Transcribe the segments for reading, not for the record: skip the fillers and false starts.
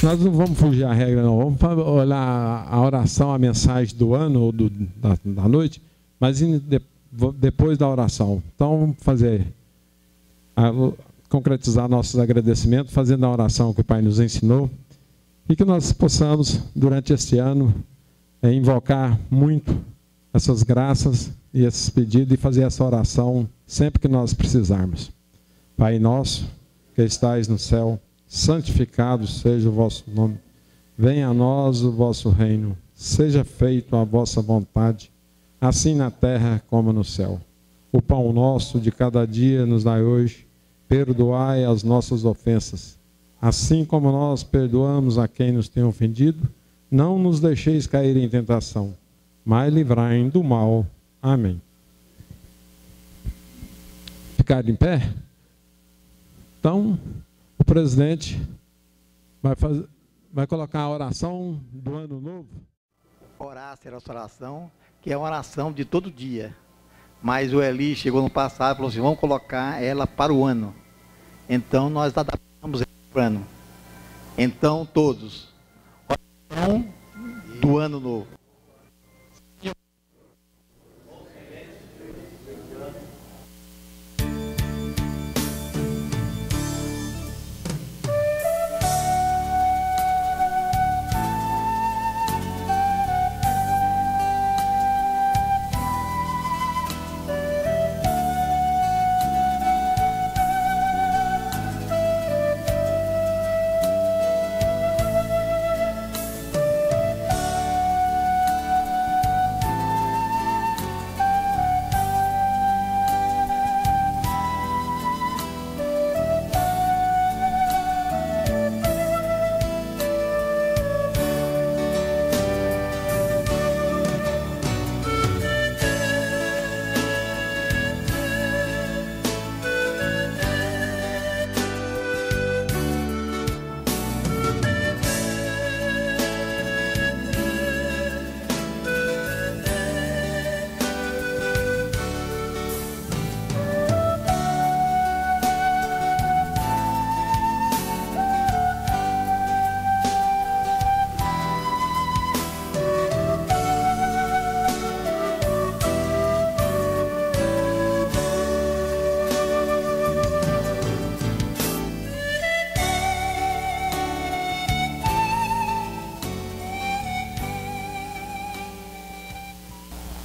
Nós não vamos fugir à regra, não. Vamos olhar a oração, a mensagem do ano ou da noite, mas depois da oração. Então, vamos concretizar nossos agradecimentos, fazendo a oração que o Pai nos ensinou, e que nós possamos, durante este ano, invocar muito essas graças e esses pedidos e fazer essa oração sempre que nós precisarmos. Pai nosso, que estais no céu, santificado seja o vosso nome. Venha a nós o vosso reino. Seja feita a vossa vontade, assim na terra como no céu. O pão nosso de cada dia nos dai hoje. Perdoai as nossas ofensas, assim como nós perdoamos a quem nos tem ofendido. Não nos deixeis cair em tentação, mas livrai do mal. Amém. Ficar em pé? Então, o presidente vai colocar a oração do ano novo. Orar será essa oração, que é uma oração de todo dia. Mas o Eli chegou no passado e falou assim, vamos colocar ela para o ano. Então, nós adaptamos ela para o ano. Então, todos, oração do ano novo.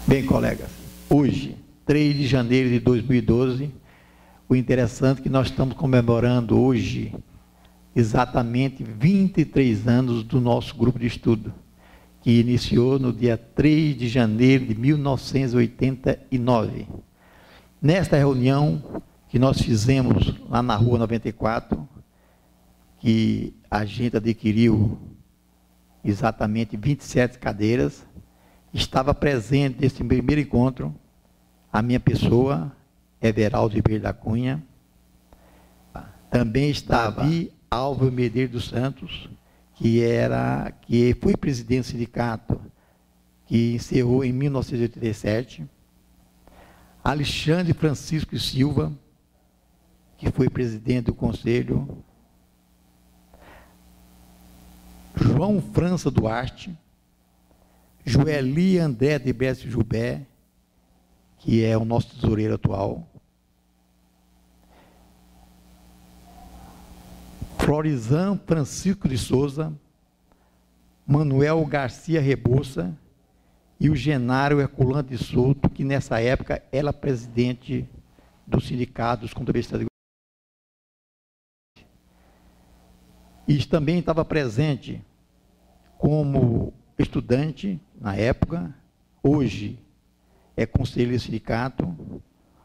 Bem, colegas, hoje, 3 de janeiro de 2012, o interessante é que nós estamos comemorando hoje exatamente 23 anos do nosso grupo de estudo, que iniciou no dia 3 de janeiro de 1989. Nesta reunião que nós fizemos lá na Rua 94, que a gente adquiriu exatamente 27 cadeiras, estava presente nesse primeiro encontro a minha pessoa, Everaldo Ribeiro da Cunha. Também estava Álvaro Medeiros dos Santos, que foi presidente do sindicato, que encerrou em 1987. Alexandre Francisco Silva, que foi presidente do conselho. João França Duarte, Joeli André de Besse Jubé, que é o nosso tesoureiro atual. Florizan Francisco de Souza, Manuel Garcia Rebouça e o Genário Herculano de Souto, que nessa época era presidente do Sindicato dos Contabilistas de Goiás. E também estava presente como estudante na época, hoje é conselheiro do sindicato,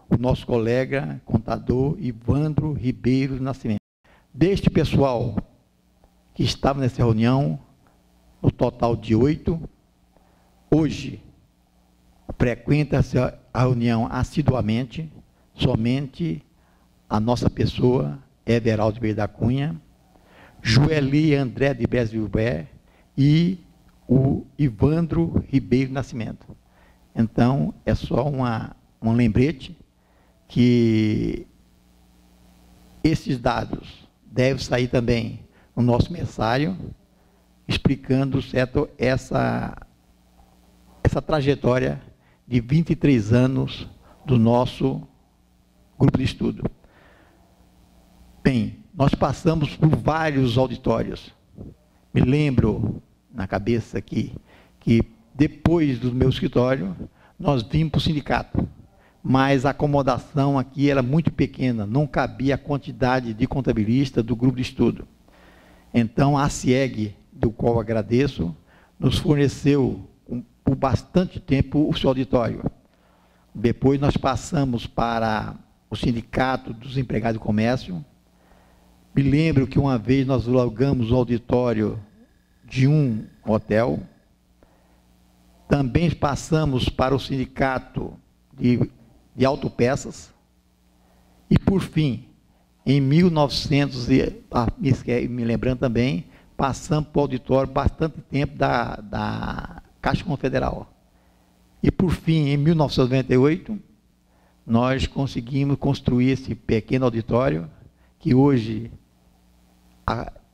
o nosso colega contador Ivandro Ribeiro do Nascimento. Deste pessoal que estava nessa reunião, no total de 8, hoje frequenta a reunião assiduamente, somente a nossa pessoa, Everaldo Ribeiro da Cunha, Joeli André de Bezilber e o Ivandro Ribeiro Nascimento. Então, é só um lembrete que esses dados devem sair também no nosso mensário, explicando, certo, essa trajetória de 23 anos do nosso grupo de estudo. Bem, nós passamos por vários auditórios. Me lembro, na cabeça aqui, que depois do meu escritório, nós vimos para o sindicato. Mas a acomodação aqui era muito pequena, não cabia a quantidade de contabilistas do grupo de estudo. Então, a CIEG, do qual agradeço, nos forneceu por bastante tempo o seu auditório. Depois nós passamos para o Sindicato dos Empregados do Comércio. Me lembro que uma vez nós alugamos o auditório de um hotel. Também passamos para o Sindicato de Autopeças. E, por fim, em 1900, me lembrando também, passamos para o auditório bastante tempo da Caixa Confederal. E, por fim, em 1998, nós conseguimos construir esse pequeno auditório, que hoje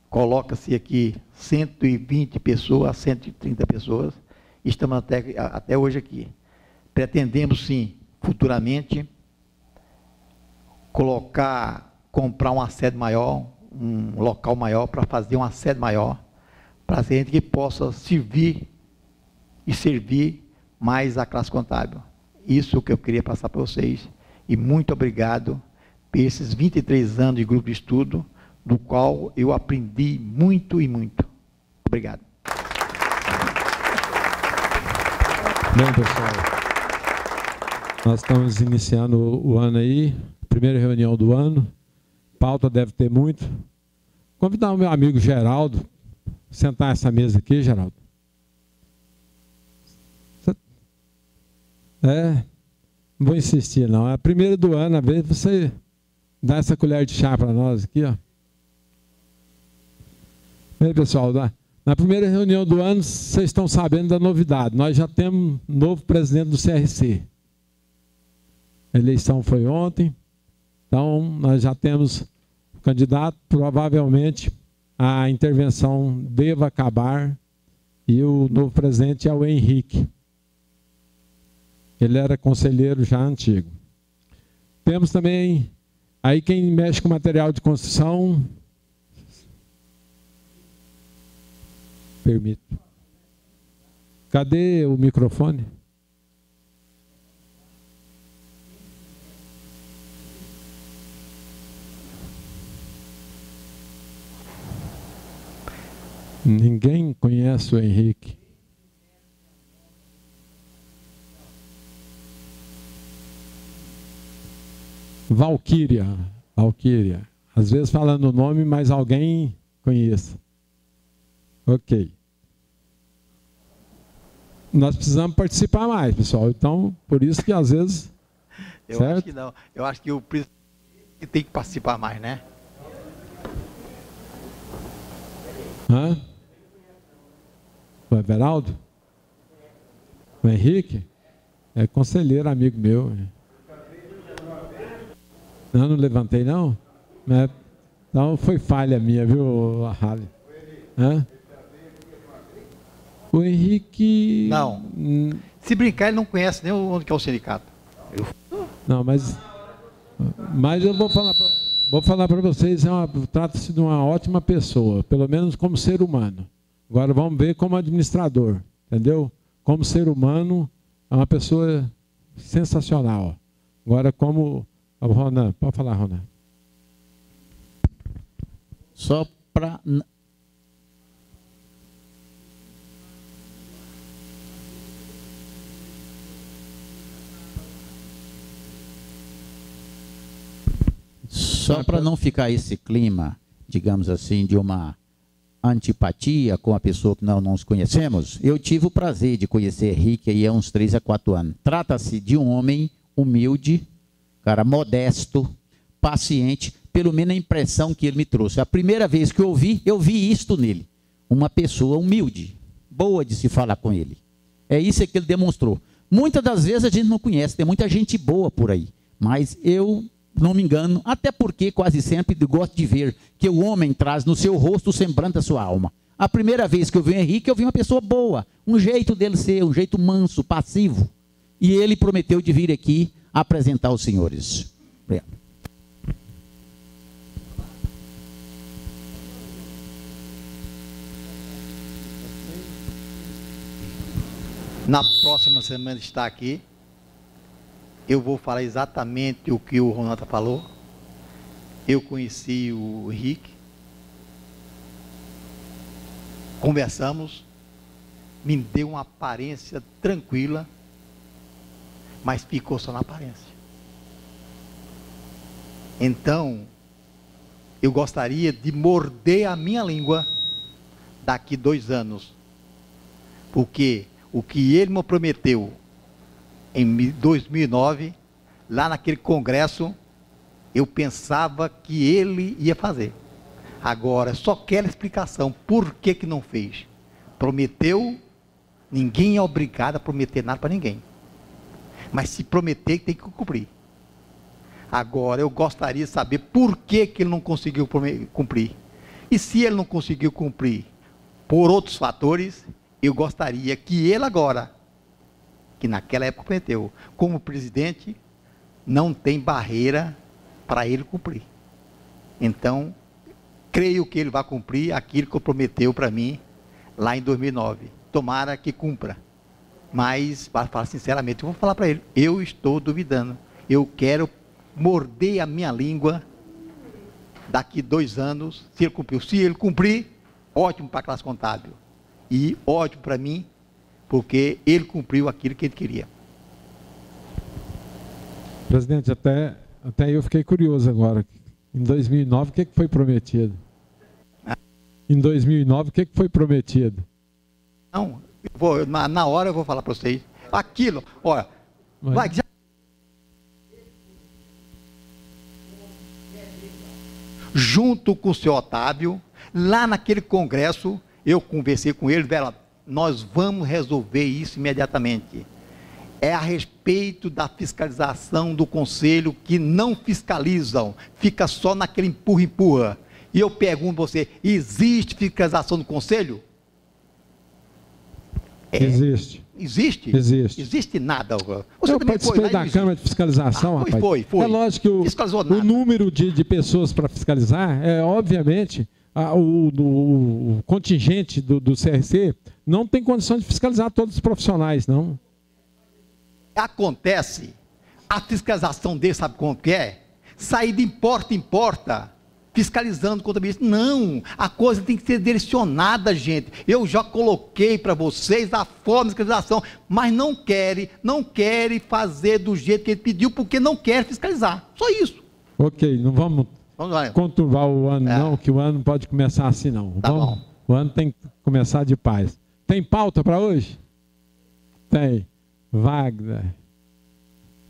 coloca-se aqui 120 pessoas, 130 pessoas. Estamos até hoje aqui. Pretendemos, sim, futuramente, comprar uma sede maior, um local maior, para fazer uma sede maior, para a gente que possa servir mais a classe contábil. Isso que eu queria passar para vocês. E muito obrigado por esses 23 anos de grupo de estudo, do qual eu aprendi muito e muito. Obrigado. Bem, pessoal, nós estamos iniciando o ano aí, primeira reunião do ano, pauta deve ter muito. Convidar o meu amigo Geraldo, sentar essa mesa aqui, Geraldo. Não vou insistir não, é a primeira do ano, às vezes você dá essa colher de chá para nós aqui, ó. Bem, pessoal, na primeira reunião do ano, vocês estão sabendo da novidade. Nós já temos um novo presidente do CRC. A eleição foi ontem, então nós já temos o candidato. Provavelmente a intervenção deva acabar e o novo presidente é o Henrique. Ele era conselheiro já antigo. Temos também aí quem mexe com material de construção. Permito. Cadê o microfone? Ninguém conhece o Henrique. Valquíria. Às vezes falando o nome, mas alguém conhece. Ok. Nós precisamos participar mais, pessoal. Então, por isso que às vezes... Eu acho que não. Eu acho que o presidente tem que participar mais, né? Hã? O Everaldo? O Henrique? É conselheiro, amigo meu. Não levantei, não? Então foi falha minha, viu, Harley? Hã? O Henrique... Não. Se brincar, ele não conhece nem onde que é o sindicato. Não, mas eu vou falar para vocês, trata-se de uma ótima pessoa, pelo menos como ser humano. Agora vamos ver como administrador, entendeu? Como ser humano, é uma pessoa sensacional. Agora como... Ronan, pode falar, Ronan. Só para... Só para não ficar esse clima, digamos assim, de uma antipatia com a pessoa que não nos conhecemos, eu tive o prazer de conhecer Henrique aí há uns 3 a 4 anos. Trata-se de um homem humilde, cara modesto, paciente, pelo menos a impressão que ele me trouxe. A primeira vez que eu vi isto nele. Uma pessoa humilde, boa de se falar com ele. É isso que ele demonstrou. Muitas das vezes a gente não conhece, tem muita gente boa por aí, mas eu não me engano, até porque quase sempre gosto de ver que o homem traz no seu rosto o semblante da sua alma. A primeira vez que eu vi o Henrique, eu vi uma pessoa boa, um jeito dele ser, um jeito manso, passivo. E ele prometeu de vir aqui apresentar aos senhores. Obrigado. Na próxima semana está aqui. Eu vou falar exatamente o que o Ronaldo falou. Eu conheci o Henrique. Conversamos. Me deu uma aparência tranquila. Mas ficou só na aparência. Então, eu gostaria de morder a minha língua daqui 2 anos. Porque o que ele me prometeu em 2009, lá naquele congresso, eu pensava que ele ia fazer. Agora, só quero explicação, por que que não fez? Prometeu, ninguém é obrigado a prometer nada para ninguém. Mas se prometer, tem que cumprir. Agora, eu gostaria de saber por que que ele não conseguiu cumprir. E se ele não conseguiu cumprir por outros fatores, eu gostaria que ele agora, que naquela época prometeu, como presidente, não tem barreira para ele cumprir. Então, creio que ele vai cumprir aquilo que prometeu para mim lá em 2009. Tomara que cumpra. Mas, para falar sinceramente, eu vou falar para ele, eu estou duvidando. Eu quero morder a minha língua daqui 2 anos, se ele cumpriu. Se ele cumprir, ótimo para a classe contábil. E ótimo para mim, porque ele cumpriu aquilo que ele queria. Presidente, até eu fiquei curioso agora. Em 2009, o que foi prometido? Em 2009, o que foi prometido? Não, na hora eu vou falar para vocês. Aquilo, olha, vai, já... junto com o senhor Otávio, lá naquele congresso, eu conversei com ele, velho, nós vamos resolver isso imediatamente. É a respeito da fiscalização do conselho, que não fiscalizam, fica só naquele empurra-empurra. E eu pergunto a você, existe fiscalização do conselho? Existe. Existe? Existe. Existe nada. Você eu participei da Câmara de Fiscalização, rapaz. Foi. É lógico que o número de pessoas para fiscalizar, obviamente, o contingente do CRC não tem condição de fiscalizar todos os profissionais, não. Acontece, a fiscalização dele, sabe como que é? Sair de porta em porta, fiscalizando contabilidade. Não, a coisa tem que ser direcionada, gente. Eu já coloquei para vocês a forma de fiscalização, mas não querem fazer do jeito que ele pediu, porque não quer fiscalizar. Só isso. Ok, não vamos conturbar o ano, não, que o ano pode começar assim, não. Tá bom. O ano tem que começar de paz. Tem pauta para hoje? Tem. Wagner.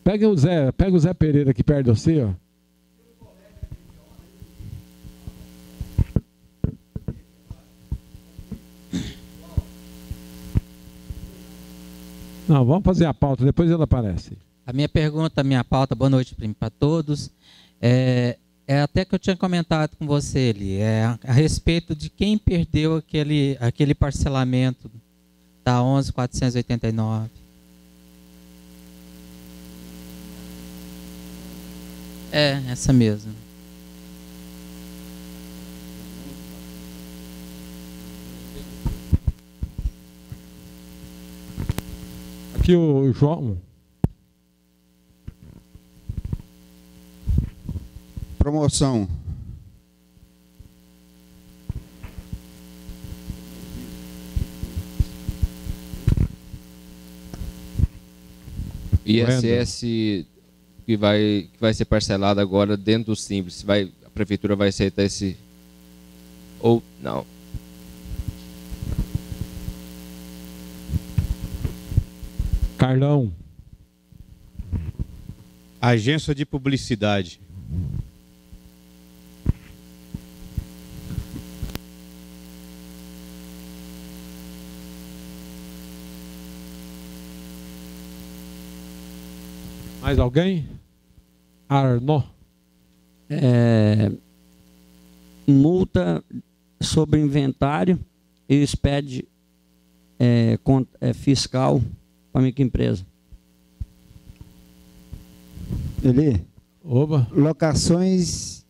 Pega o Zé Pereira aqui perto de você, ó. Não, vamos fazer a pauta, depois ela aparece. A minha pergunta, a minha pauta, boa noite para todos. É até que eu tinha comentado com você ali, a respeito de quem perdeu aquele parcelamento da 11.489. Essa mesmo. Aqui o João. Promoção. ISS que vai ser parcelado agora dentro do Simples, a prefeitura vai aceitar esse ou não? Carlão. Agência de publicidade. Mais alguém? Arno. multa sobre inventário e SPED fiscal para a microempresa. Eli? Oba. Locações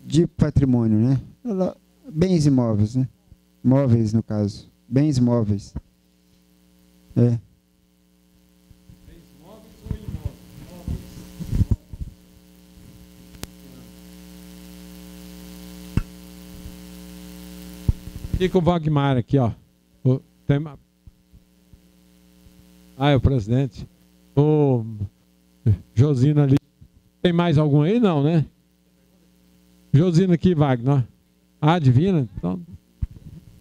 de patrimônio, né? Bens imóveis, né? Móveis, no caso. Bens móveis. É. Fica o Wagmar aqui, ó. É o presidente. O Josino ali. Tem mais algum aí? Não, né? Josino aqui, Wagner. Divina. Então...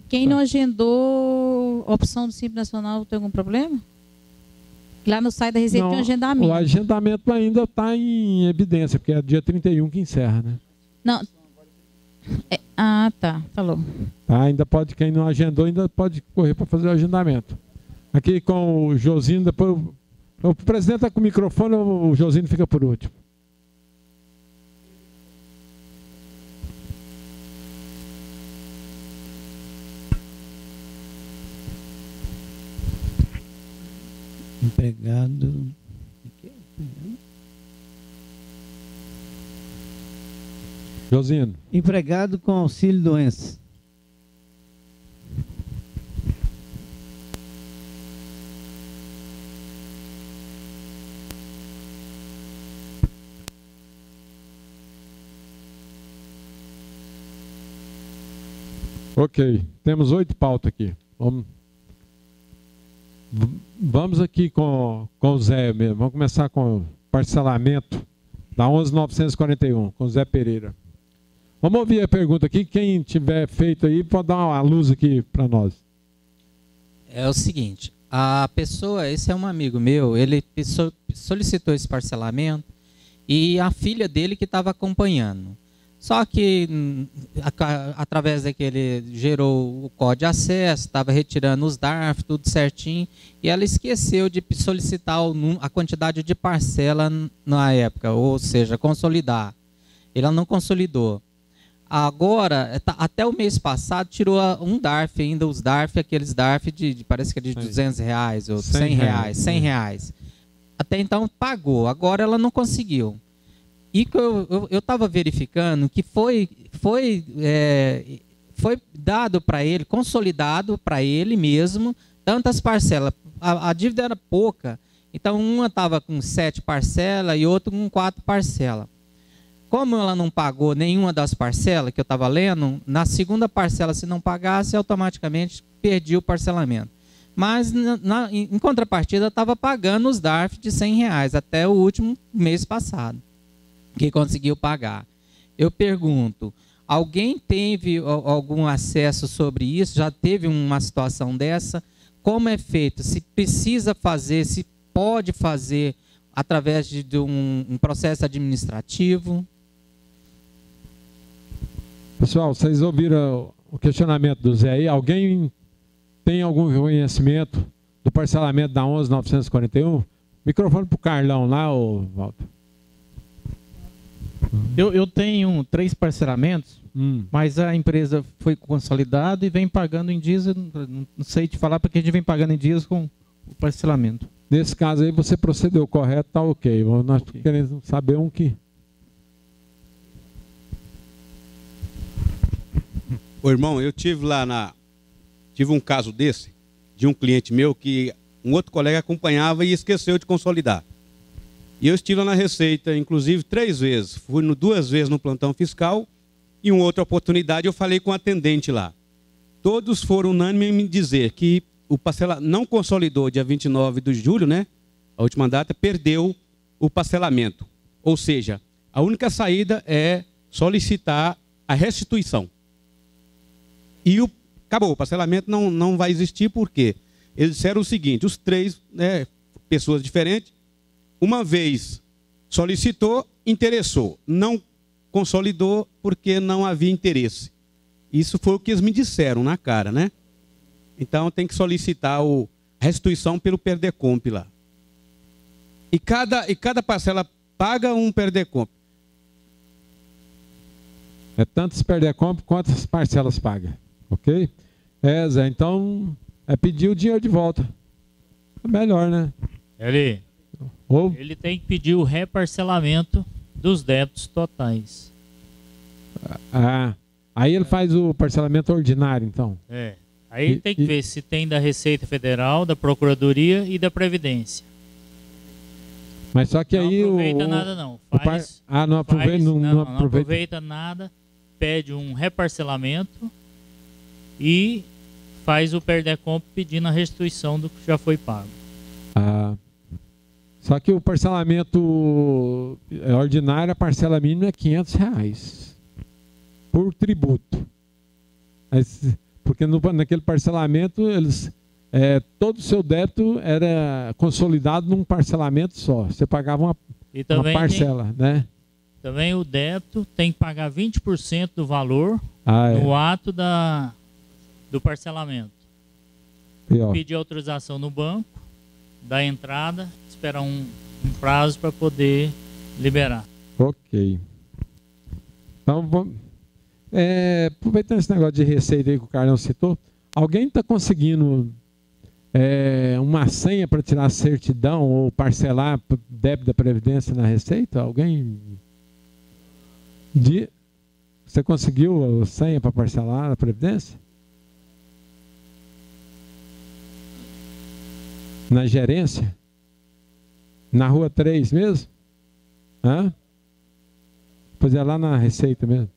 Quem não agendou opção do Simples Nacional tem algum problema? Lá no site da Receita tem um agendamento. O agendamento ainda está em evidência, porque é dia 31 que encerra, né? Não. Tá. Falou. Ainda pode, quem não agendou, ainda pode correr para fazer o agendamento. Aqui com o Josino, depois o presidente está com o microfone, o Josino fica por último. Empregado. Josino. Empregado com auxílio doença. Ok, temos 8 pautas aqui. Vamos aqui com o Zé mesmo. Vamos começar com o parcelamento da 11.941, com o Zé Pereira. Vamos ouvir a pergunta aqui. Quem tiver feito aí, pode dar uma luz aqui para nós. É o seguinte, a pessoa, esse é um amigo meu, ele solicitou esse parcelamento e a filha dele que estava acompanhando. Só que, através daquele, gerou o código de acesso, estava retirando os DARF, tudo certinho, e ela esqueceu de solicitar a quantidade de parcela na época, ou seja, consolidar. Ela não consolidou. Agora, até o mês passado, tirou um DARF ainda, os DARF, aqueles DARF parece que é de R$200 ou R$100. Até então pagou, agora ela não conseguiu. E que eu estava verificando que foi dado para ele, consolidado para ele mesmo, tantas parcelas. A dívida era pouca, então uma estava com 7 parcelas e outra com 4 parcelas. Como ela não pagou nenhuma das parcelas que eu estava lendo, na segunda parcela, se não pagasse, automaticamente perdia o parcelamento. Mas, em contrapartida, estava pagando os DARF de R$100 até o último mês passado, que conseguiu pagar. Eu pergunto, alguém teve algum acesso sobre isso? Já teve uma situação dessa? Como é feito? Se precisa fazer, se pode fazer através de um processo administrativo? Pessoal, vocês ouviram o questionamento do Zé aí? Alguém tem algum conhecimento do parcelamento da 11.941? Microfone para o Carlão lá, Walter. Eu tenho 3 parcelamentos, mas a empresa foi consolidada e vem pagando em dias, não sei te falar porque a gente vem pagando em dias com o parcelamento. Nesse caso aí você procedeu correto, tá ok. Nós queremos saber um que... Ô irmão, eu tive tive um caso desse, de um cliente meu que um outro colega acompanhava e esqueceu de consolidar. E eu estive lá na Receita, inclusive 3 vezes. Fui 2 vezes no plantão fiscal e em outra oportunidade eu falei com o atendente lá. Todos foram unânimes em me dizer que o parcelamento não consolidou dia 29 de julho, né? A última data, perdeu o parcelamento. Ou seja, a única saída é solicitar a restituição. E acabou, o parcelamento não vai existir, porque eles disseram o seguinte, os 3, né, pessoas diferentes, uma vez solicitou, interessou, não consolidou porque não havia interesse. Isso foi o que eles me disseram na cara, né? Então tem que solicitar a restituição pelo PERDECOMP lá. E cada parcela paga um PERDECOMP. É tanto se perder a compra, quantas parcelas paga. Ok? Zé, então é pedir o dinheiro de volta. É melhor, né? Ele tem que pedir o reparcelamento dos débitos totais. Aí ele faz o parcelamento ordinário, então. Aí ele tem que ver se tem da Receita Federal, da Procuradoria e da Previdência. Mas só que não aí aproveita nada não. Não aproveita nada, pede um reparcelamento e faz o perder-compra pedindo a restituição do que já foi pago. Só que o parcelamento ordinário, a parcela mínima é R$500 por tributo. Porque naquele parcelamento, todo o seu débito era consolidado num parcelamento só. Você pagava uma parcela, né? Também o débito tem que pagar 20% do valor no ato do parcelamento. Pedir autorização no banco, dar entrada, esperar um prazo para poder liberar. Ok. Então, vamos... aproveitando esse negócio de receita aí que o Carlão citou, alguém está conseguindo uma senha para tirar certidão ou parcelar débito da Previdência na Receita? Alguém? Você conseguiu a senha para parcelar a Previdência? Na gerência? Na Rua 3 mesmo? Pois é lá na Receita mesmo.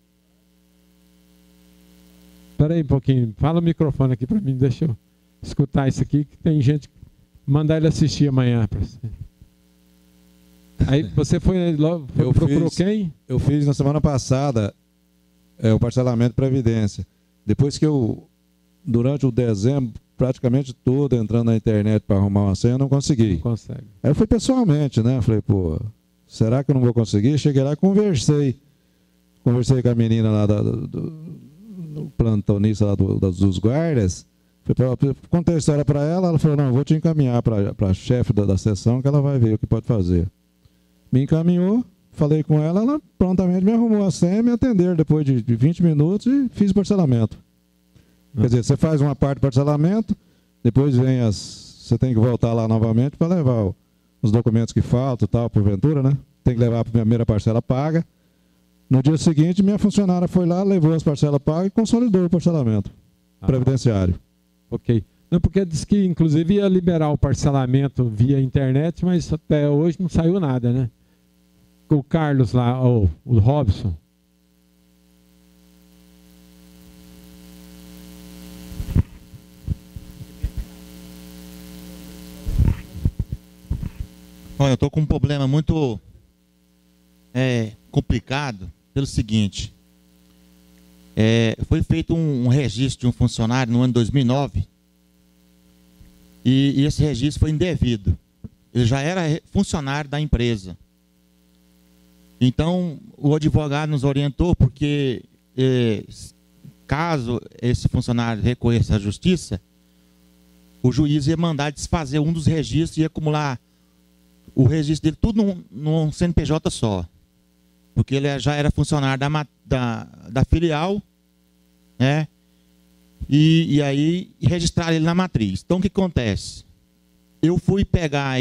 Espera aí um pouquinho, fala o microfone aqui para mim, deixa eu escutar isso aqui, que tem gente, mandar ele assistir amanhã. Aí você procurou quem? Eu fiz na semana passada o parcelamento de Previdência. Depois que durante o dezembro, praticamente todo entrando na internet para arrumar uma senha, eu não consegui. Não consegue. Aí eu fui pessoalmente, né? Falei, pô, será que eu não vou conseguir? Cheguei lá e conversei com a menina lá do plantonista lá dos guardas. Contei a história para ela, ela falou, não, eu vou te encaminhar para a chefe da seção que ela vai ver o que pode fazer. Me encaminhou, falei com ela, ela prontamente me arrumou a senha, me atenderam depois de 20 minutos e fiz o parcelamento. Quer dizer, você faz uma parte do parcelamento, depois você tem que voltar lá novamente para levar os documentos que faltam, tal, porventura, né? Tem que levar a primeira parcela paga. No dia seguinte, minha funcionária foi lá, levou as parcelas pagas e consolidou o parcelamento previdenciário. Ok. Não, porque diz que, inclusive, ia liberar o parcelamento via internet, mas até hoje não saiu nada, né? O Carlos lá, o Robson. Olha, eu estou com um problema muito complicado pelo seguinte. Foi feito um registro de um funcionário no ano 2009 e esse registro foi indevido. Ele já era funcionário da empresa. Então, o advogado nos orientou porque caso esse funcionário recorresse à justiça, o juiz ia mandar desfazer um dos registros e ia acumular o registro dele tudo num CNPJ só. Porque ele já era funcionário da filial, né? E aí registrar ele na matriz. Então o que acontece? Eu fui pegar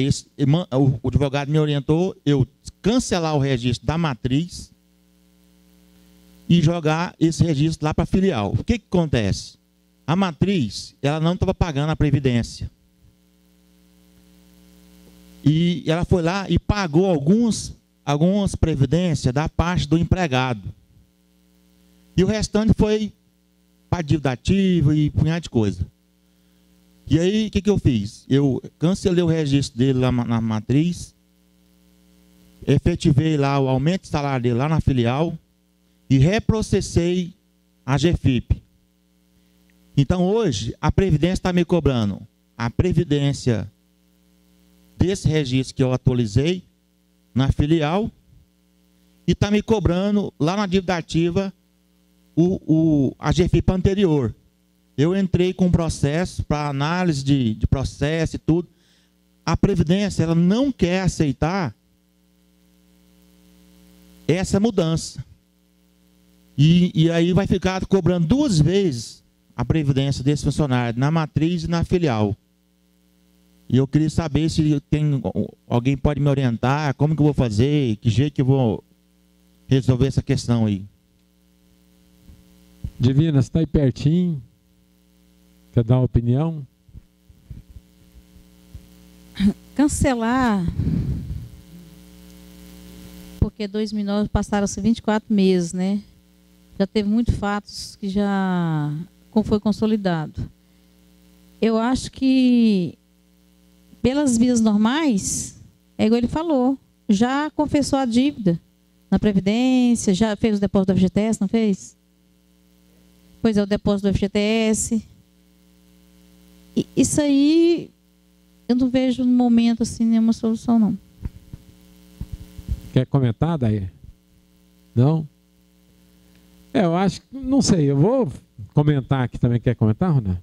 o advogado me orientou, eu cancelar o registro da matriz e jogar esse registro lá para a filial. O que acontece? A matriz, ela não estava pagando a previdência. E ela foi lá e pagou algumas previdências da parte do empregado. E o restante foi para dívida ativa e punhado de coisa. E aí, o que eu fiz? Eu cancelei o registro dele lá na matriz, efetivei lá o aumento de salário dele lá na filial e reprocessei a GFIP. Então, hoje, a Previdência está me cobrando a Previdência desse registro que eu atualizei na filial e está me cobrando lá na dívida ativa a GFIP anterior. Eu entrei com um processo para análise de processo e tudo. A Previdência ela não quer aceitar essa mudança. E aí vai ficar cobrando 2 vezes a previdência desse funcionário, na matriz e na filial. E eu queria saber se alguém pode me orientar, como que eu vou fazer, que jeito que eu vou resolver essa questão aí. Divina, você está aí pertinho? Quer dar uma opinião? Cancelar, porque 2009 passaram-se 24 meses, né? Já teve muitos fatos que já foi consolidado. Eu acho que, pelas vias normais, é igual ele falou, já confessou a dívida na Previdência, já fez o depósito do FGTS, não fez? Pois é, o depósito do FGTS. E isso aí, eu não vejo no momento assim nenhuma solução, não. Quer comentar, Daí? Não? Eu acho que, não sei, eu vou comentar aqui também. Quer comentar, Ronan?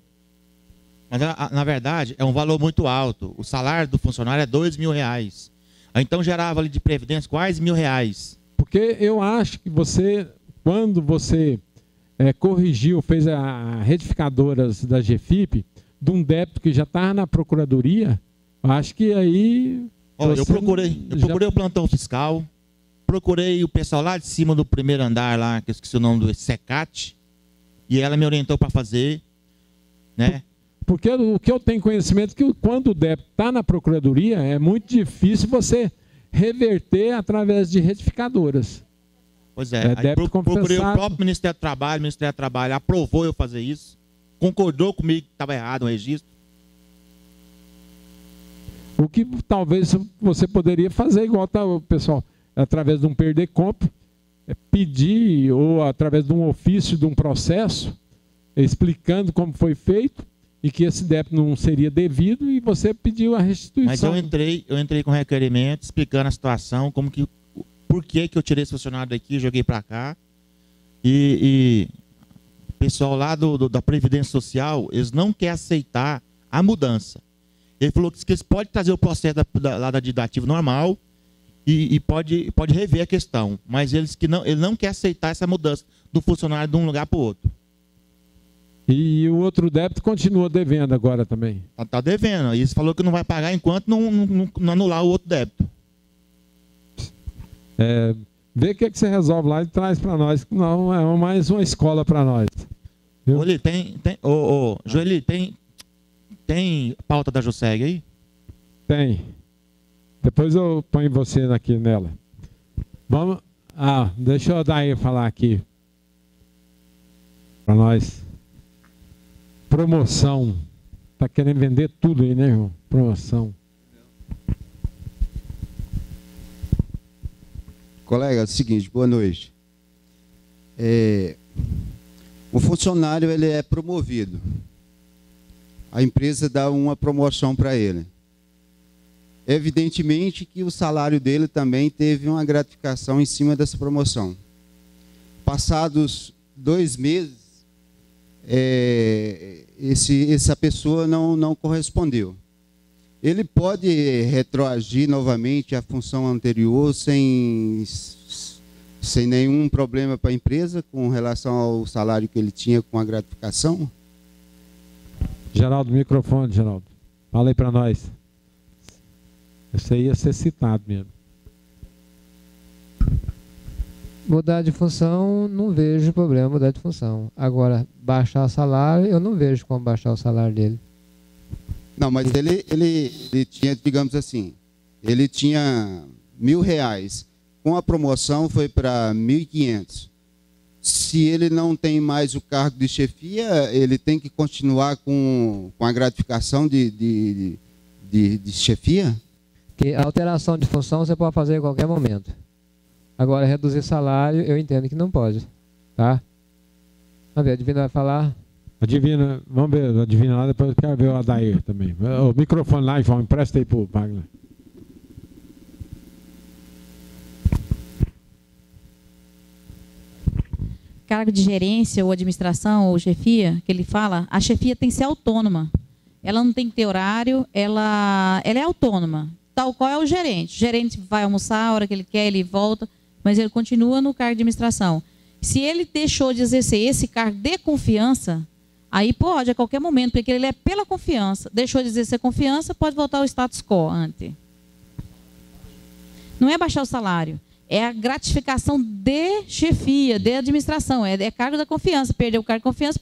Mas, na verdade, é um valor muito alto. O salário do funcionário é R$2.000. Então, gerava ali de previdência quase R$1.000. Porque eu acho que você, quando você corrigiu, fez a retificadoras da GFIP, de um débito que já estava na Procuradoria, acho que aí... Olha, eu procurei o plantão fiscal, procurei o pessoal lá de cima do primeiro andar, lá, que eu esqueci o nome do SECAT, e ela me orientou para fazer, né? Porque o que eu tenho conhecimento é que quando o débito está na Procuradoria, é muito difícil você reverter através de retificadoras. Pois é, aí procurei o próprio Ministério do Trabalho aprovou eu fazer isso, concordou comigo que estava errado o registro. O que talvez você poderia fazer, igual tá, o pessoal, através de um perder-compra, pedir, ou através de um ofício, de um processo, explicando como foi feito, e que esse débito não seria devido, e você pediu a restituição. Mas eu entrei com requerimento, explicando a situação, por que eu tirei esse funcionário daqui, joguei para cá, e o pessoal lá da Previdência Social, eles não querem aceitar a mudança. Ele falou que eles podem trazer o processo lá da didativa normal e pode rever a questão, mas ele não quer aceitar essa mudança do funcionário de um lugar para o outro. E o outro débito continua devendo agora também? Está devendo. E ele falou que não vai pagar enquanto não anular o outro débito. Vê o que você resolve lá e traz para nós, que não é mais uma escola para nós. Joeli, Joeli, tem pauta da JUSEG aí? Tem. Depois eu ponho você aqui nela. Vamos. Deixa eu dar aí falar aqui para nós. Promoção. Tá querendo vender tudo aí, né, irmão? Promoção. Colega, é o seguinte, boa noite. O funcionário ele é promovido. A empresa dá uma promoção para ele. Evidentemente que o salário dele também teve uma gratificação em cima dessa promoção. Passados 2 meses, essa pessoa não correspondeu. Ele pode retroagir novamente a função anterior sem nenhum problema para a empresa com relação ao salário que ele tinha com a gratificação? Geraldo, microfone, Geraldo. Fala aí para nós. Isso aí ia ser citado mesmo. Mudar de função, não vejo problema mudar de função. Agora, baixar o salário, eu não vejo como baixar o salário dele. Não, mas ele tinha, digamos assim, ele tinha R$1.000. Com a promoção foi para 1.500. Se ele não tem mais o cargo de chefia, ele tem que continuar com a gratificação de chefia? Que a alteração de função você pode fazer em qualquer momento. Agora, reduzir salário, eu entendo que não pode. Tá? Vamos ver, a Divina vai falar. A Divina, vamos ver, a Divina lá, depois eu quero ver o Adair também. O microfone lá, Ivan, empresta aí para o Wagner. Cargo de gerência ou administração ou chefia, que ele fala, a chefia tem que ser autônoma. Ela não tem que ter horário, ela é autônoma. Tal qual é o gerente. O gerente vai almoçar a hora que ele quer, ele volta, mas ele continua no cargo de administração. Se ele deixou de exercer esse cargo de confiança, aí pode a qualquer momento, porque ele é pela confiança. Deixou de exercer confiança, pode voltar ao status quo ante. Não é baixar o salário, é a gratificação de chefia, de administração, é cargo da confiança. Perdeu o cargo de confiança,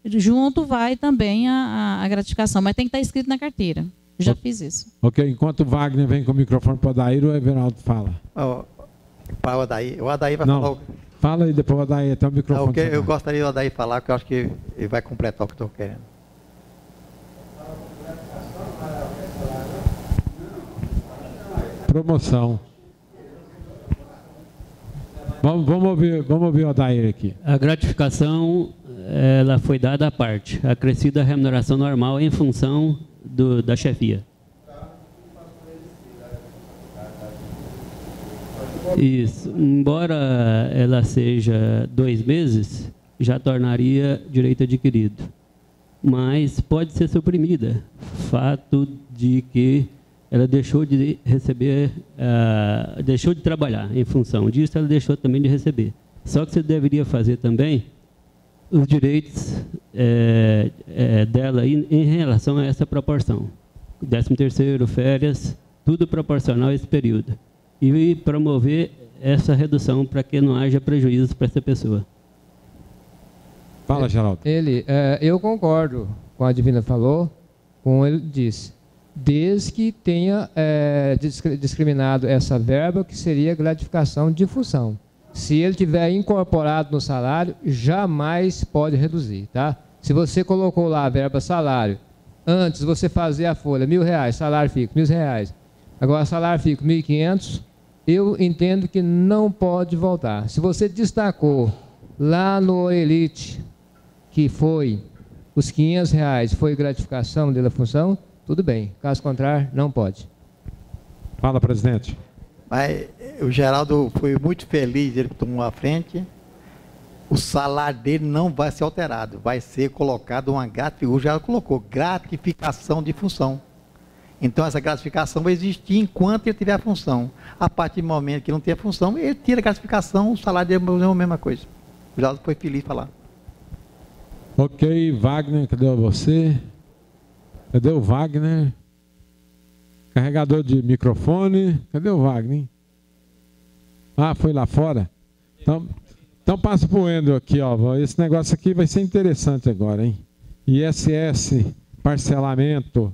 junto vai também a gratificação, mas tem que estar escrito na carteira. Já fiz isso. Ok, enquanto o Wagner vem com o microfone para o Adair, o Everaldo fala. Para o Adair vai Não, falar. fala aí depois o Adair, até o microfone. Não, eu gostaria do Adair falar, porque eu acho que ele vai completar o que eu estou querendo. Promoção. Vamos ouvir o Adair aqui. A gratificação ela foi dada à parte. Acrescida a remuneração normal em função da chefia. Isso. Embora ela seja 2 meses, já tornaria direito adquirido. Mas pode ser suprimida. Fato de que ela deixou de receber, deixou de trabalhar em função disso, ela deixou também de receber. Só que você deveria fazer também os direitos dela em relação a essa proporção. 13º, férias, tudo proporcional a esse período. E promover essa redução para que não haja prejuízo para essa pessoa. Fala, Geraldo. Eu concordo com a Divina falou, como ele disse. Desde que tenha discriminado essa verba, que seria gratificação de função. Se ele tiver incorporado no salário, jamais pode reduzir, tá? Se você colocou lá a verba salário, antes você fazia a folha, R$1.000, salário fica R$1.000. Agora salário fica R$1.500, eu entendo que não pode voltar. Se você destacou lá no Elite, que foi os R$500, foi gratificação da função, tudo bem. Caso contrário, não pode. Fala, presidente. Mas o Geraldo foi muito feliz, ele tomou a frente. O salário dele não vai ser alterado, vai ser colocado uma gratificação. O Geraldo colocou gratificação de função. Então essa gratificação vai existir enquanto ele tiver a função. A partir do momento que não tem a função, ele tira a gratificação, o salário dele é a mesma coisa. O Geraldo foi feliz falar. Ok, Wagner, cadê você? Cadê o Wagner? Carregador de microfone. Cadê o Wagner? Hein? Ah, foi lá fora? Então passa para o Wendel aqui, ó. Esse negócio aqui vai ser interessante agora, hein? ISS, parcelamento.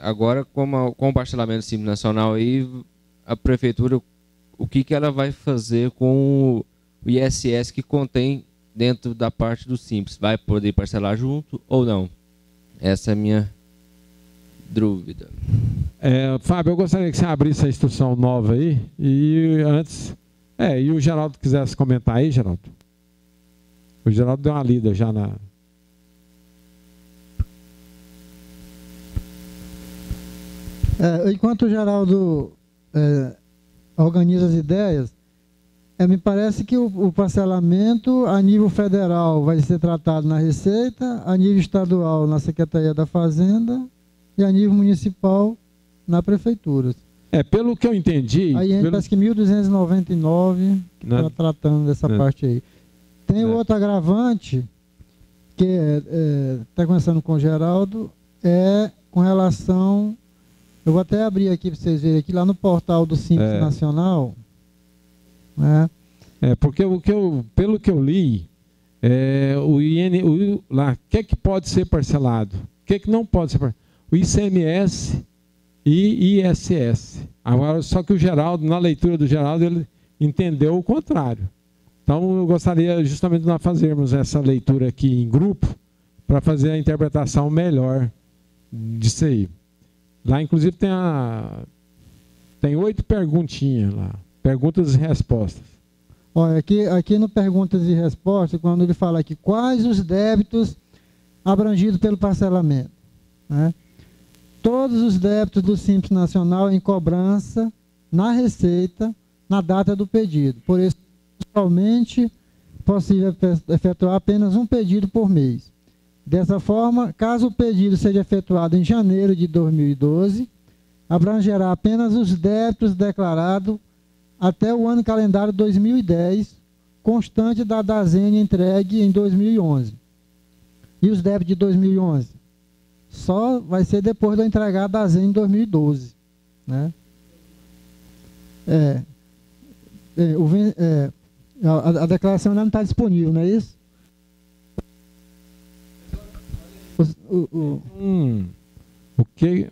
Agora, com o parcelamento Simples Nacional, aí, a prefeitura, o que ela vai fazer com o ISS que contém dentro da parte do Simples? Vai poder parcelar junto ou não? Essa é a minha dúvida. Fábio, eu gostaria que você abrisse a instrução nova aí. E antes... e o Geraldo quisesse comentar aí, Geraldo? O Geraldo deu uma lida já na... Enquanto o Geraldo organiza as ideias, me parece que o parcelamento a nível federal vai ser tratado na Receita, a nível estadual na Secretaria da Fazenda e a nível municipal na Prefeitura. Pelo que eu entendi... Aí a gente parece que 1.299 está tratando dessa parte aí. Tem outro agravante, que está começando com o Geraldo, com relação... Eu vou até abrir aqui para vocês verem, aqui lá no portal do Simples Nacional... porque pelo que eu li, o que pode ser parcelado? O que não pode ser parcelado? O ICMS e ISS. Agora, só que o Geraldo, na leitura do Geraldo, ele entendeu o contrário. Então, eu gostaria justamente de nós fazermos essa leitura aqui em grupo para fazer a interpretação melhor disso aí. Lá, inclusive, tem 8 perguntinhas lá. Perguntas e respostas. Olha, aqui no Perguntas e Respostas, quando ele fala aqui, quais os débitos abrangidos pelo parcelamento? Todos os débitos do Simples Nacional em cobrança na Receita na data do pedido. Por isso, somente possível efetuar apenas um pedido por mês. Dessa forma, caso o pedido seja efetuado em janeiro de 2012, abrangerá apenas os débitos declarados até o ano calendário 2010, constante da DASEN entregue em 2011. E os débitos de 2011? Só vai ser depois de eu entregar a DASEN em 2012. Né? A declaração ainda não está disponível, não é isso? O que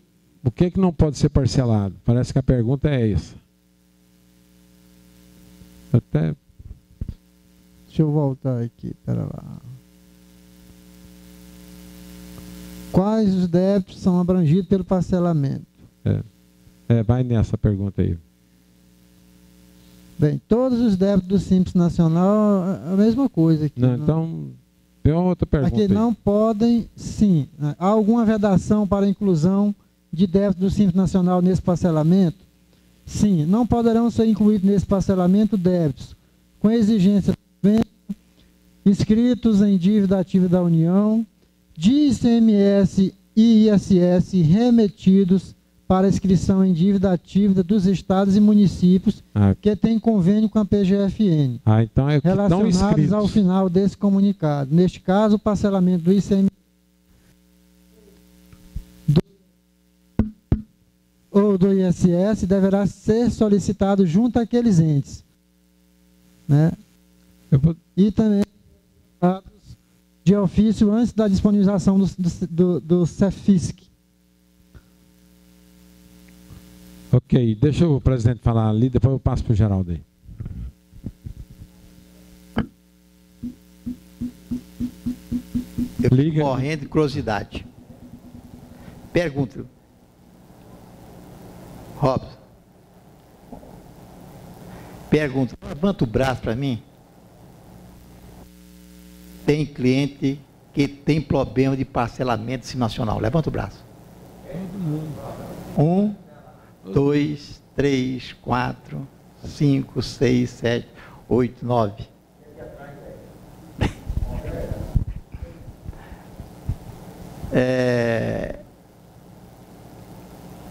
não pode ser parcelado? Parece que a pergunta é essa. Deixa eu voltar aqui, pera lá. Quais os débitos são abrangidos pelo parcelamento? Vai nessa pergunta aí. Bem, todos os débitos do Simples Nacional, a mesma coisa aqui. Não, então, tem outra pergunta. Aqui não podem, sim. Há alguma vedação para a inclusão de débitos do Simples Nacional nesse parcelamento? Sim, não poderão ser incluídos nesse parcelamento débitos com exigência inscritos em dívida ativa da União, de ICMS e ISS remetidos para inscrição em dívida ativa dos estados e municípios que têm convênio com a PGFN, então é relacionados ao final desse comunicado. Neste caso, o parcelamento do ICMS ou do ISS deverá ser solicitado junto àqueles entes. Né? E também de ofício antes da disponibilização do CEFISC. Ok, deixa o presidente falar ali, depois eu passo para o Geraldo aí. Eu estou morrendo de curiosidade. Pergunta. Robson. Pergunta. Levanta o braço para mim. Tem cliente que tem problema de parcelamento nacional. Levanta o braço. 1, 2, 3, 4, 5, 6, 7, 8, 9.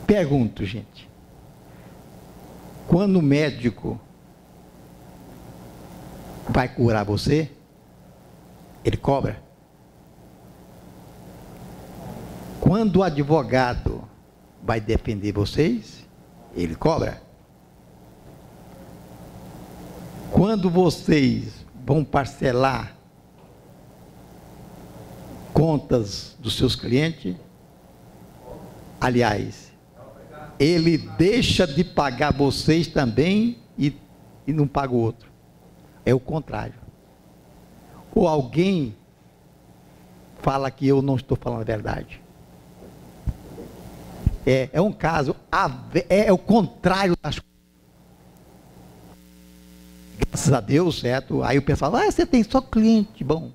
Pergunto, gente. Quando o médico vai curar você, ele cobra? Quando o advogado vai defender vocês, ele cobra? Quando vocês vão parcelar contas dos seus clientes, aliás, ele deixa de pagar vocês também e não paga o outro. É o contrário. Ou alguém fala que eu não estou falando a verdade. É um caso, é o contrário das coisas. Graças a Deus, certo? Aí o pessoal fala, você tem só cliente. Bom,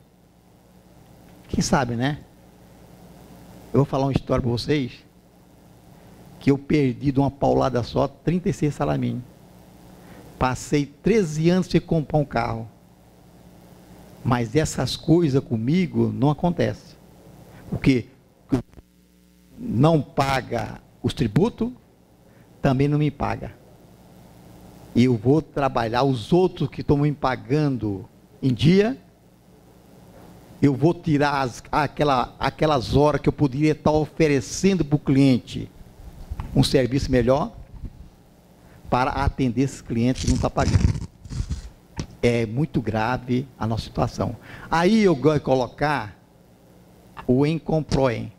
quem sabe, né? Eu vou falar uma história para vocês, que eu perdi de uma paulada só 36 salamim. Passei 13 anos sem comprar um carro. Mas essas coisas comigo não acontecem. Porque não paga os tributos, também não me paga. E eu vou trabalhar os outros que estão me pagando em dia. Eu vou tirar aquelas horas que eu poderia estar oferecendo para o cliente um serviço melhor para atender esses clientes que não estão pagando. É muito grave a nossa situação. Aí eu gosto de colocar o Encomproem.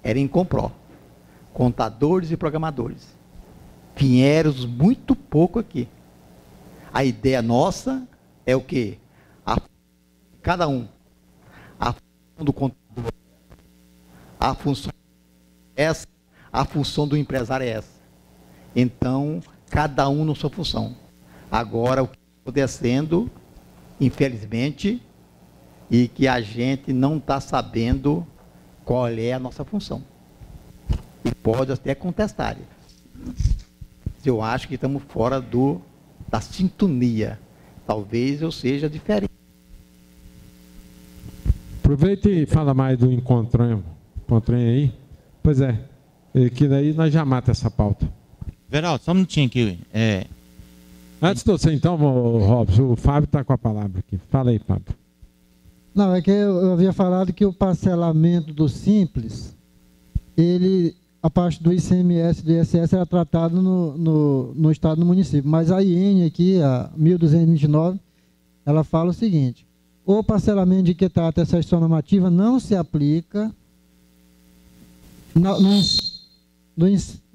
Era Encompró. Contadores e programadores. Vieram muito pouco aqui. A ideia nossa é o quê? Cada um. A função do contador, a função essa, a função do empresário é essa. Então, cada um na sua função. Agora, o que está acontecendo, infelizmente, e que a gente não está sabendo qual é a nossa função. E pode até contestar. Eu acho que estamos fora da sintonia. Talvez eu seja diferente. Aproveita e fala mais do Encontrem aí. Pois que daí nós já mata essa pauta. Veraldo, só um minutinho aqui. Antes de você, então, Robson, o Fábio está com a palavra aqui. Fala aí, Fábio. Não, é que eu havia falado que o parcelamento do Simples, a parte do ICMS e do ISS era tratado no estado do município. Mas a IN aqui, a 1229, ela fala o seguinte: o parcelamento de que trata essa gestão normativa não se aplica.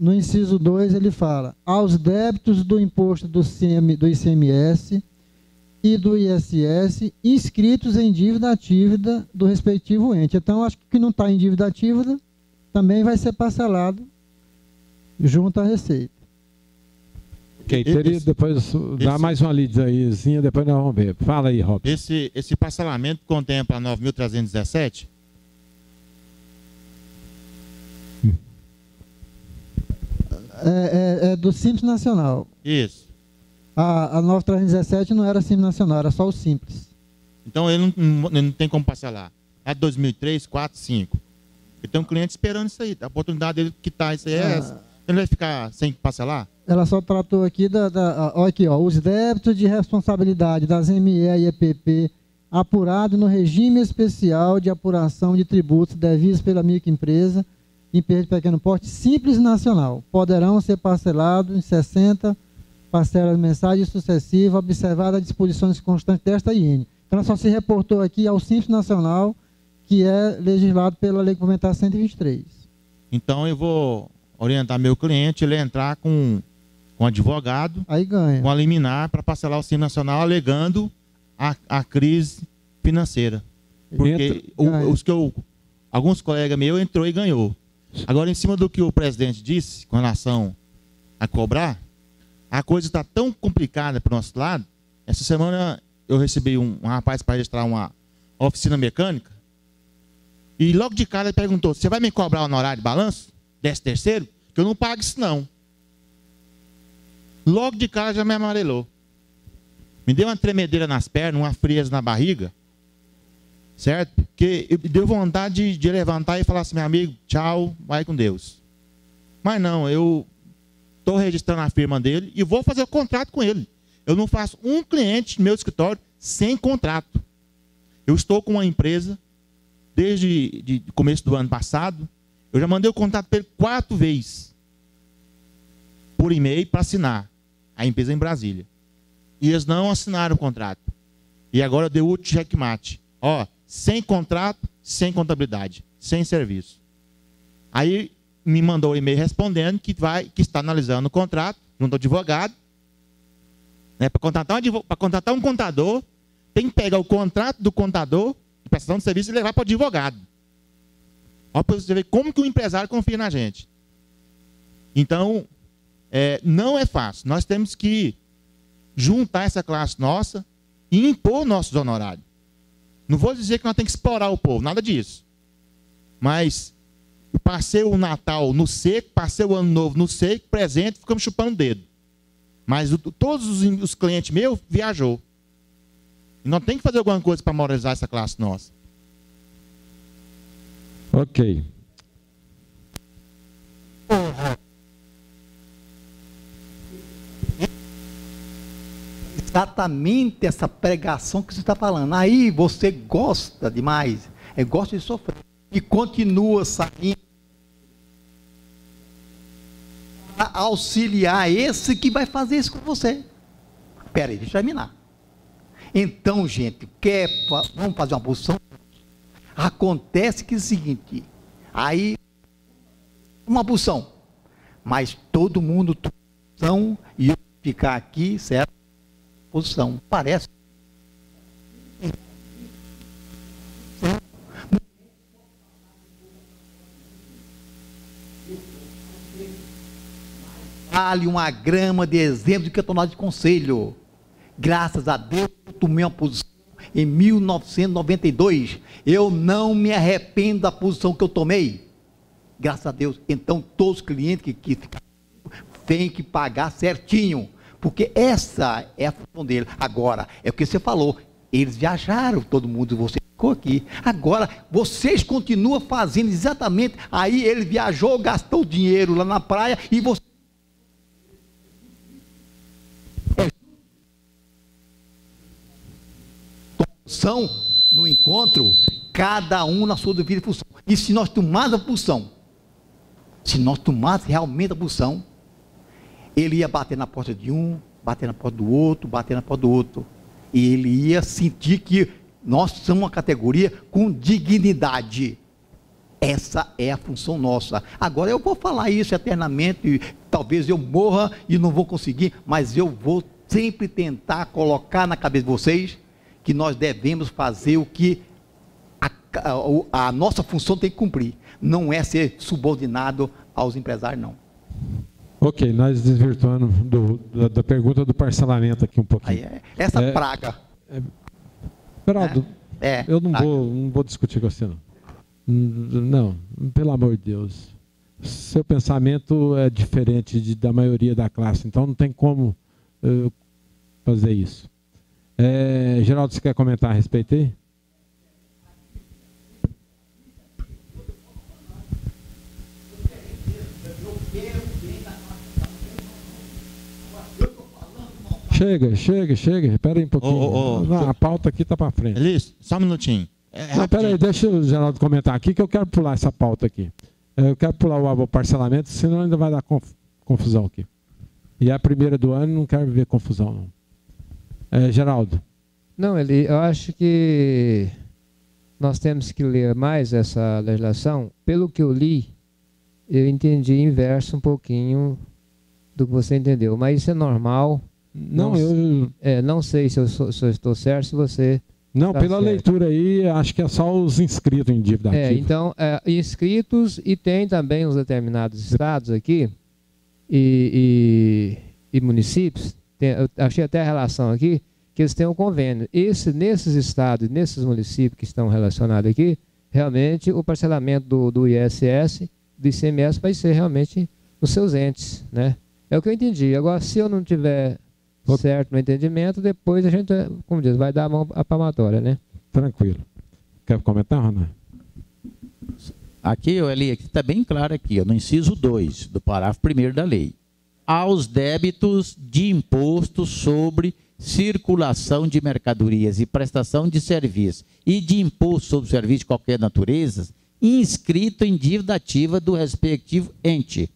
No inciso 2, ele fala aos débitos do imposto do ICMS e do ISS inscritos em dívida ativa do respectivo ente. Então, acho que o que não está em dívida ativa também vai ser parcelado junto à Receita. Ok, depois dá mais uma lidazinha, depois nós vamos ver. Fala aí, Robson. Esse parcelamento contempla 9.317? É do Simples Nacional. Isso. A 9.317 não era Simples Nacional, era só o Simples. Então ele não tem como parcelar. É 2003, 4, 5. Ele tem um cliente esperando isso aí. A oportunidade dele quitar isso aí é essa. Ele vai ficar sem parcelar? Ela só tratou aqui os débitos de responsabilidade das ME e EPP apurados no regime especial de apuração de tributos devidos pela microempresa em de pequeno porte Simples Nacional. Poderão ser parcelados em 60 parcelas mensais e sucessivas, observada as disposições constantes desta IN. Então, ela só se reportou aqui ao Simples Nacional, que é legislado pela Lei Complementar 123. Então, eu vou orientar meu cliente, ele entrar com advogado, aí ganha, com a liminar para parcelar o Simples Nacional, alegando a crise financeira. Porque alguns colegas meus entrou e ganhou. Agora, em cima do que o presidente disse com relação a cobrar, a coisa está tão complicada para o nosso lado. Essa semana eu recebi um rapaz para registrar uma oficina mecânica e logo de cara ele perguntou: você vai me cobrar o honorário de balanço? 13º? Que eu não pago isso não. Logo de cara já me amarelou. Me deu uma tremedeira nas pernas, uma frieza na barriga. Certo? Porque deu vontade de levantar e falar assim: meu amigo, tchau, vai com Deus. Mas não, eu estou registrando a firma dele e vou fazer o contrato com ele. Eu não faço um cliente no meu escritório sem contrato. Eu estou com uma empresa desde o começo do ano passado. Eu já mandei o contrato para ele 4 vezes por e-mail para assinar a empresa em Brasília. E eles não assinaram o contrato. E agora eu dei o último checkmate. Sem contrato, sem contabilidade, sem serviço. Aí me mandou um e-mail respondendo que está analisando o contrato junto ao advogado. Né, para contratar um contador, tem que pegar o contrato do contador de prestação de serviço e levar para o advogado. Para você ver como que o empresário confia na gente. Então, não é fácil. Nós temos que juntar essa classe nossa e impor nossos honorários. Não vou dizer que nós temos que explorar o povo, nada disso. Mas passei o Natal no seco, passei o Ano Novo no seco, presente, ficamos chupando o dedo. Mas todos os clientes meus viajou. E nós temos que fazer alguma coisa para moralizar essa classe nossa. Ok. Exatamente essa pregação que você está falando. Aí você gosta demais, gosta de sofrer. E continua saindo para auxiliar esse que vai fazer isso com você. Espera aí, deixa eu terminar. Então, gente, vamos fazer uma posição? Acontece que é o seguinte, aí, uma posição, mas todo mundo posição e eu ficar aqui, certo? Posição, parece. Vale uma grama de exemplo do que eu estou de conselho. Graças a Deus, eu tomei uma posição em 1992. Eu não me arrependo da posição que eu tomei. Graças a Deus. Então, todos os clientes que têm que pagar certinho. Porque essa é a função dele. Agora, é o que você falou. Eles viajaram, todo mundo, você ficou aqui. Agora, vocês continuam fazendo exatamente. Aí ele viajou, gastou dinheiro lá na praia e você... são no encontro, cada um na sua devida função. E se nós tomarmos a função, se nós tomarmos realmente a função, ele ia bater na porta de um, bater na porta do outro, bater na porta do outro. E ele ia sentir que nós somos uma categoria com dignidade. Essa é a função nossa. Agora eu vou falar isso eternamente, talvez eu morra e não vou conseguir, mas eu vou sempre tentar colocar na cabeça de vocês que nós devemos fazer o que a nossa função tem que cumprir. Não é ser subordinado aos empresários, não. Ok, nós desvirtuando da pergunta do parcelamento aqui um pouquinho. Essa praga. Geraldo, eu não vou discutir com você, não. Não, pelo amor de Deus. Seu pensamento é diferente da maioria da classe, então não tem como fazer isso. Geraldo, você quer comentar a respeito aí? Chega. Espera aí um pouquinho. A pauta aqui está para frente. Elias, só um minutinho. Espera aí, deixa o Geraldo comentar aqui que eu quero pular essa pauta aqui. Eu quero pular o parcelamento, senão ainda vai dar confusão aqui. E é a primeira do ano, não quero ver confusão, não. Geraldo. Não, eu acho que nós temos que ler mais essa legislação. Pelo que eu li, eu entendi inverso um pouquinho do que você entendeu. Mas isso é normal. Não sei se eu estou certo, se você... Não, pela leitura aí, acho que é só os inscritos em dívida ativa. Então, inscritos, e tem também os determinados estados aqui e municípios, eu achei até a relação aqui, que eles têm um convênio. Nesses estados, nesses municípios que estão relacionados aqui, realmente o parcelamento do ISS, do ICMS, vai ser realmente nos seus entes, né? É o que eu entendi. Agora, se eu não tiver certo no entendimento, depois a gente, como diz, vai dar a mão à palmatória, né? Tranquilo. Quer comentar, Ronaldo? Aqui, Eli, está bem claro aqui, no inciso 2 do parágrafo 1º da lei. Aos débitos de imposto sobre circulação de mercadorias e prestação de serviço e de imposto sobre serviço de qualquer natureza, inscrito em dívida ativa do respectivo ente.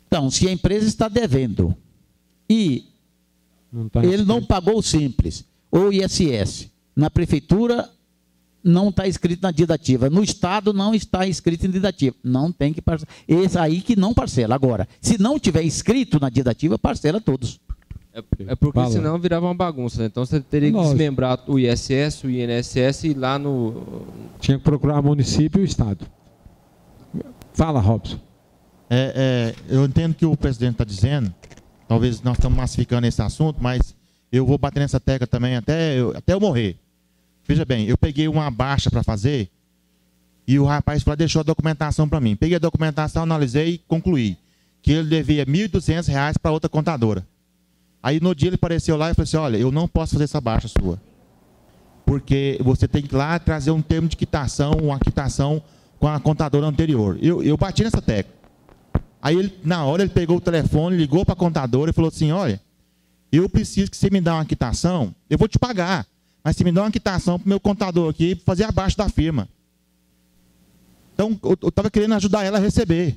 Então, se a empresa está devendo e ele não pagou o Simples ou ISS, na prefeitura não está escrito na dívida ativa, no estado não está escrito em dívida ativa, não tem que parcelar. Esse aí que não parcela. Agora, se não tiver escrito na dívida ativa, parcela todos. É porque senão virava uma bagunça, né? Então você teria que desmembrar o ISS, o INSS e ir lá no... Tinha que procurar o município e o estado. Fala, Robson. Eu entendo que o presidente está dizendo, talvez nós estamos massificando esse assunto, mas eu vou bater nessa tecla também até eu morrer. Veja bem, eu peguei uma baixa para fazer e o rapaz deixou a documentação para mim. Peguei a documentação, analisei e concluí que ele devia R$ 1.200 para outra contadora. Aí no dia ele apareceu lá e falou assim, olha, eu não posso fazer essa baixa sua, porque você tem que ir lá trazer um termo de quitação, uma quitação com a contadora anterior. Eu bati nessa tecla. Aí, na hora, ele pegou o telefone, ligou para a contadora e falou assim, olha, eu preciso que você me dê uma quitação, eu vou te pagar, mas você me dá uma quitação para o meu contador aqui fazer abaixo da firma. Então, eu estava querendo ajudar ela a receber.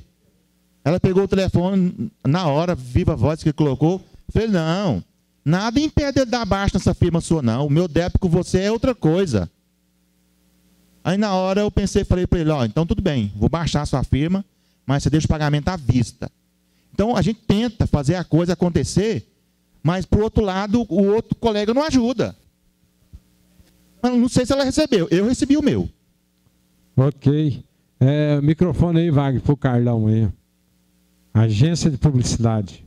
Ela pegou o telefone, na hora, viva voz que ele colocou, falei, não, nada impede ele dar abaixo nessa firma sua, não. O meu débito com você é outra coisa. Aí, na hora, eu pensei, falei para ele, ó, então tudo bem, vou baixar a sua firma, mas você deixa o pagamento à vista. Então, a gente tenta fazer a coisa acontecer, mas, por outro lado, o outro colega não ajuda. Mas não sei se ela recebeu. Eu recebi o meu. Ok. Microfone aí, Wagner, para o Carlão aí. Agência de publicidade.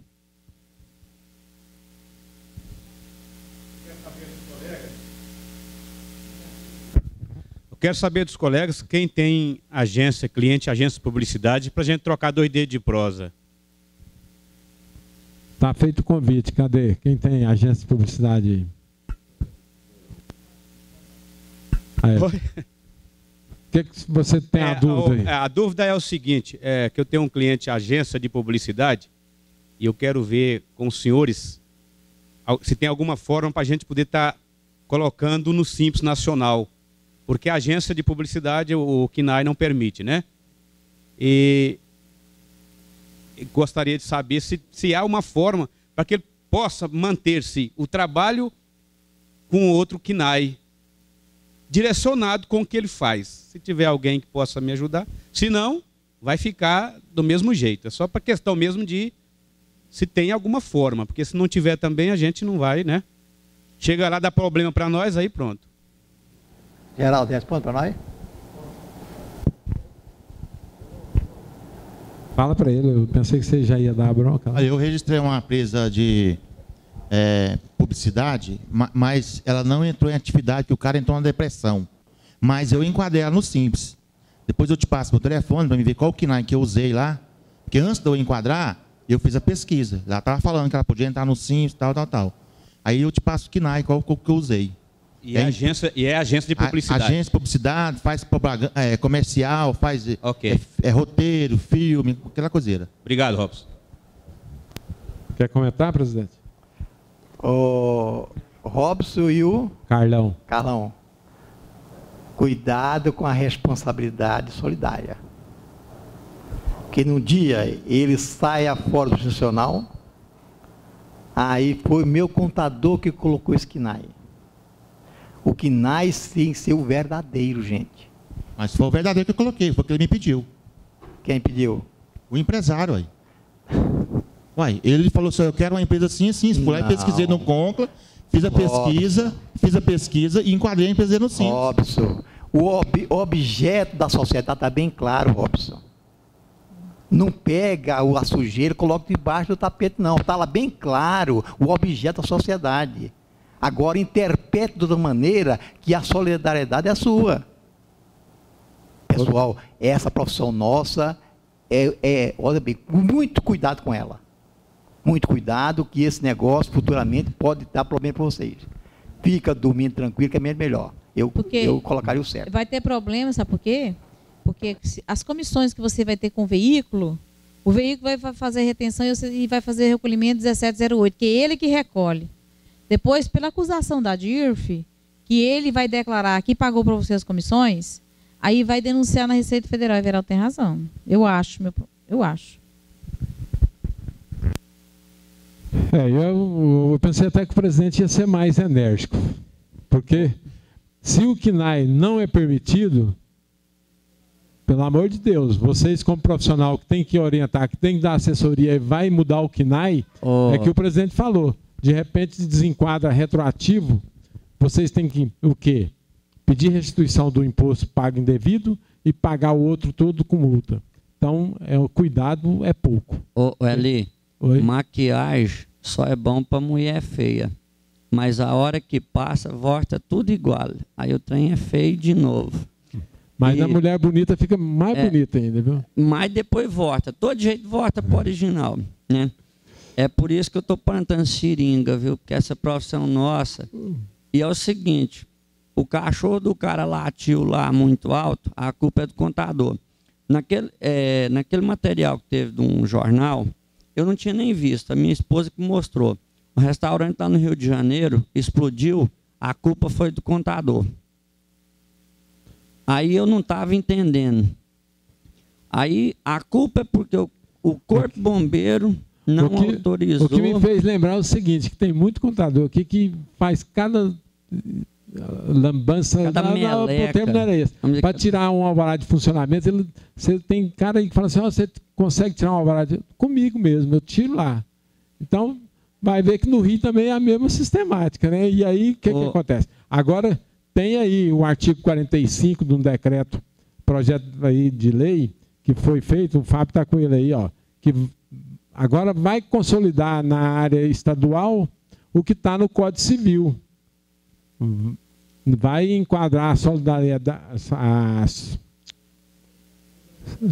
Quero saber dos colegas quem tem agência, cliente, agência de publicidade, para a gente trocar 2 dedos de prosa. Está feito o convite. Cadê? Quem tem agência de publicidade aí? O que você tem a dúvida aí? A dúvida é o seguinte, que eu tenho um cliente, agência de publicidade, e eu quero ver com os senhores se tem alguma forma para a gente poder estar colocando no Simples Nacional, porque a agência de publicidade, o CNAE não permite, né? E gostaria de saber se há uma forma para que ele possa manter-se o trabalho com outro CNAE, direcionado com o que ele faz. Se tiver alguém que possa me ajudar, se não, vai ficar do mesmo jeito. É só para questão mesmo de se tem alguma forma, porque se não tiver também a gente não vai, né? Chega lá, dá problema para nós, aí pronto. Geraldo, responde para nós. Fala para ele, eu pensei que você já ia dar a bronca. Eu registrei uma empresa de publicidade, mas ela não entrou em atividade, porque o cara entrou na depressão. Mas eu enquadrei ela no Simples. Depois eu te passo meu telefone para me ver qual CNAE que eu usei lá. Porque antes de eu enquadrar, eu fiz a pesquisa. Ela estava falando que ela podia entrar no Simples, tal. Aí eu te passo o CNAE, qual que eu usei. E é agência de publicidade. Agência de publicidade, faz propaganda, comercial, faz roteiro, filme, aquela coiseira. Obrigado, Robson. Quer comentar, presidente? O Robson e o Carlão. Cuidado com a responsabilidade solidária. Porque num dia ele saia fora do profissional, aí foi meu contador que colocou esse CNAE. O CNAE tem que ser o verdadeiro, gente. Mas foi o verdadeiro que eu coloquei, foi o que ele me pediu. Quem pediu? O empresário, aí. Uai, ele falou assim, eu quero uma empresa assim, fui lá e pesquisei no Concla, fiz a pesquisa e enquadrei a empresa no Simples. Robson, o objeto da sociedade está bem claro, Robson. Não pega a sujeira e coloca debaixo do tapete, não. Está lá bem claro o objeto da sociedade. Agora, interprete de outra maneira que a solidariedade é sua. Pessoal, essa profissão nossa, olha bem, muito cuidado com ela. Muito cuidado, que esse negócio futuramente pode dar problema para vocês. Fica dormindo tranquilo, que é melhor. Eu colocaria o certo. Vai ter problema, sabe por quê? Porque as comissões que você vai ter com o veículo vai fazer retenção e vai fazer recolhimento 1708, que é ele que recolhe. Depois, pela acusação da DIRF, que ele vai declarar que pagou para você as comissões, aí vai denunciar na Receita Federal. E Everaldo tem razão. Eu acho. Eu pensei até que o presidente ia ser mais enérgico. Porque se o CNAE não é permitido, pelo amor de Deus, vocês como profissional que tem que orientar, que tem que dar assessoria e vai mudar o CNAE, é que o presidente falou. De repente desenquadra retroativo, vocês têm que o quê? Pedir restituição do imposto pago indevido e pagar o outro todo com multa. Então, o cuidado é pouco. Eli, maquiagem só é bom para mulher feia. Mas a hora que passa, volta tudo igual. Aí o trem é feio de novo. Mas a mulher bonita fica mais bonita ainda, viu? Mas depois volta. Todo jeito volta para o original, né? É por isso que eu estou plantando seringa, viu? Porque essa profissão nossa. E é o seguinte, o cachorro do cara latiu lá muito alto, a culpa é do contador. Naquele material que teve de um jornal, eu não tinha nem visto, a minha esposa que mostrou. O restaurante lá no Rio de Janeiro explodiu, a culpa foi do contador. Aí eu não estava entendendo. Aí a culpa é porque o Corpo Bombeiro não autorizou. O que me fez lembrar é o seguinte, que tem muito contador aqui que faz cada lambança, o termo não era esse. Para tirar um alvará de funcionamento, você tem cara aí que fala assim, você consegue tirar um alvará comigo mesmo, eu tiro lá. Então, vai ver que no Rio também é a mesma sistemática, né? E aí, o que acontece? Agora, tem aí o artigo 45 de um decreto, projeto aí de lei, que foi feito, o Fábio está com ele aí, que agora vai consolidar na área estadual o que está no Código Civil. Vai enquadrar a solidariedade.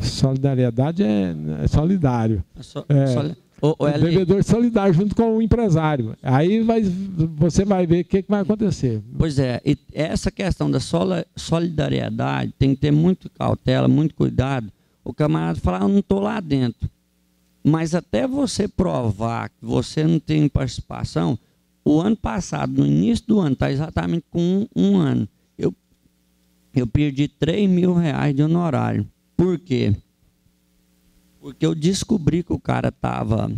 Solidariedade é solidário. O devedor solidário junto com o empresário. Aí você vai ver o que vai acontecer. Pois é, e essa questão da solidariedade tem que ter muito cautela, muito cuidado. O camarada fala, eu não estou lá dentro. Mas até você provar que você não tem participação, O ano passado, no início do ano, está exatamente com um ano, eu perdi R$3.000 de honorário. Por quê? Porque eu descobri que o cara estava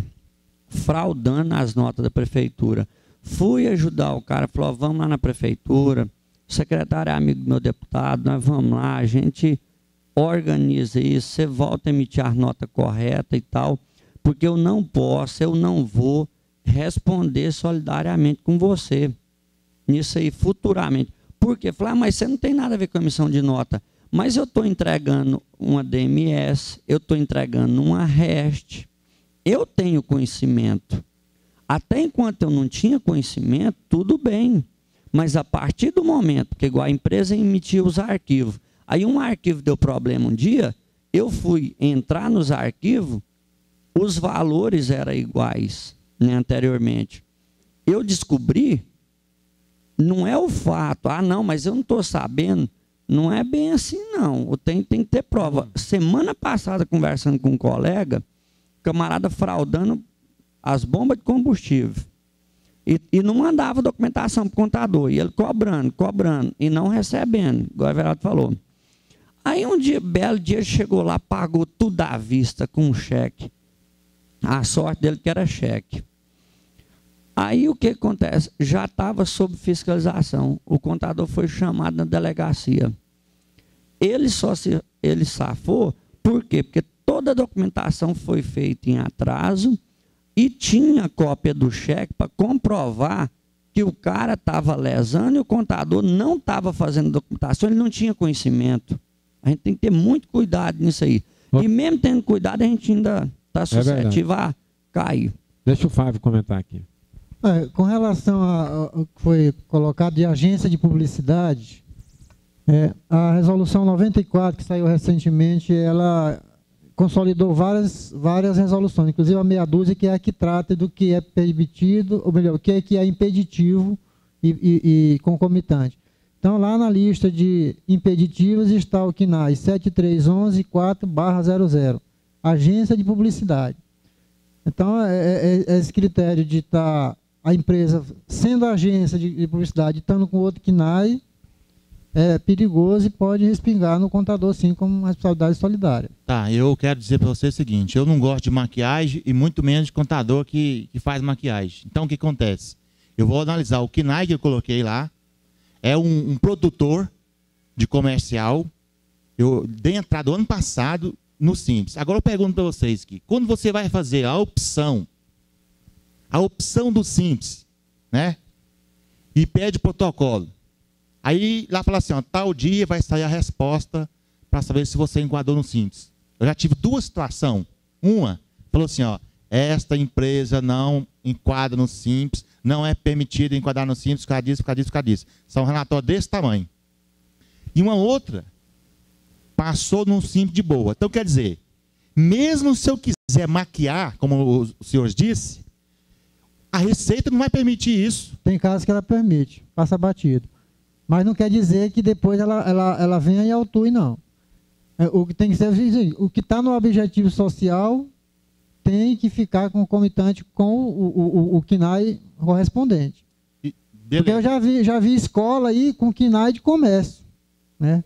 fraudando as notas da prefeitura. Fui ajudar o cara, falou, vamos lá na prefeitura, o secretário é amigo do meu deputado, nós vamos lá, a gente organiza isso, você volta a emitir a nota correta e tal, porque eu não vou responder solidariamente com você, nisso aí, futuramente. Por quê? Falei, mas você não tem nada a ver com a emissão de nota, mas eu estou entregando uma DMS, eu estou entregando uma REST, eu tenho conhecimento. Até enquanto eu não tinha conhecimento, tudo bem. Mas a partir do momento que igual a empresa emitiu os arquivos, aí um arquivo deu problema um dia, eu fui entrar nos arquivos, os valores eram iguais, né, anteriormente. Eu descobri, não é o fato, não, mas eu não estou sabendo, não é bem assim não, tem que ter prova. Semana passada, conversando com um colega, camarada fraudando as bombas de combustível. E não mandava documentação para o contador. E ele cobrando, e não recebendo, igual o Everaldo falou. Aí um dia, belo dia, chegou lá, pagou tudo à vista com um cheque. A sorte dele que era cheque. Aí o que acontece? Já estava sob fiscalização. O contador foi chamado na delegacia. Ele safou, por quê? Porque toda a documentação foi feita em atraso, e tinha cópia do cheque para comprovar que o cara estava lesando e o contador não estava fazendo documentação, ele não tinha conhecimento. A gente tem que ter muito cuidado nisso aí. E mesmo tendo cuidado, a gente ainda está suscetível a cair. Deixa o Fábio comentar aqui. Com relação ao que foi colocado de agência de publicidade, a resolução 94, que saiu recentemente, ela consolidou várias resoluções, inclusive a meia dúzia, que é a que trata do que é permitido, ou melhor, o que é impeditivo e concomitante. Então, lá na lista de impeditivos está o CNAE 73114/00, agência de publicidade. Então, esse critério de estar a empresa sendo agência de publicidade, estando com outro CNAE, é perigoso e pode respingar no contador, sim, como responsabilidade solidária. Tá, eu quero dizer para você o seguinte, eu não gosto de maquiagem e muito menos de contador que faz maquiagem. Então, o que acontece? Eu vou analisar o CNAE que eu coloquei lá, é um produtor de comercial, eu dei entrada ano passado no Simples. Agora eu pergunto para vocês aqui, quando você vai fazer a opção do Simples, né, e pede protocolo, aí lá fala assim, ó, tal dia vai sair a resposta para saber se você enquadrou no Simples. Eu já tive duas situações. Uma, falou assim, ó, esta empresa não enquadra no Simples, não é permitido enquadrar no Simples, por causa disso. São relatórios desse tamanho. E uma outra, passou num Simples de boa. Então, quer dizer, mesmo se eu quiser maquiar, como o senhor disse, a Receita não vai permitir isso. Tem casos que ela permite, passa batido. Mas não quer dizer que depois ela venha e autue, não. O que tem que ser, o que está no objetivo social tem que ficar concomitante com o CNAE correspondente. Porque eu já vi escola aí com CNAE de comércio, né?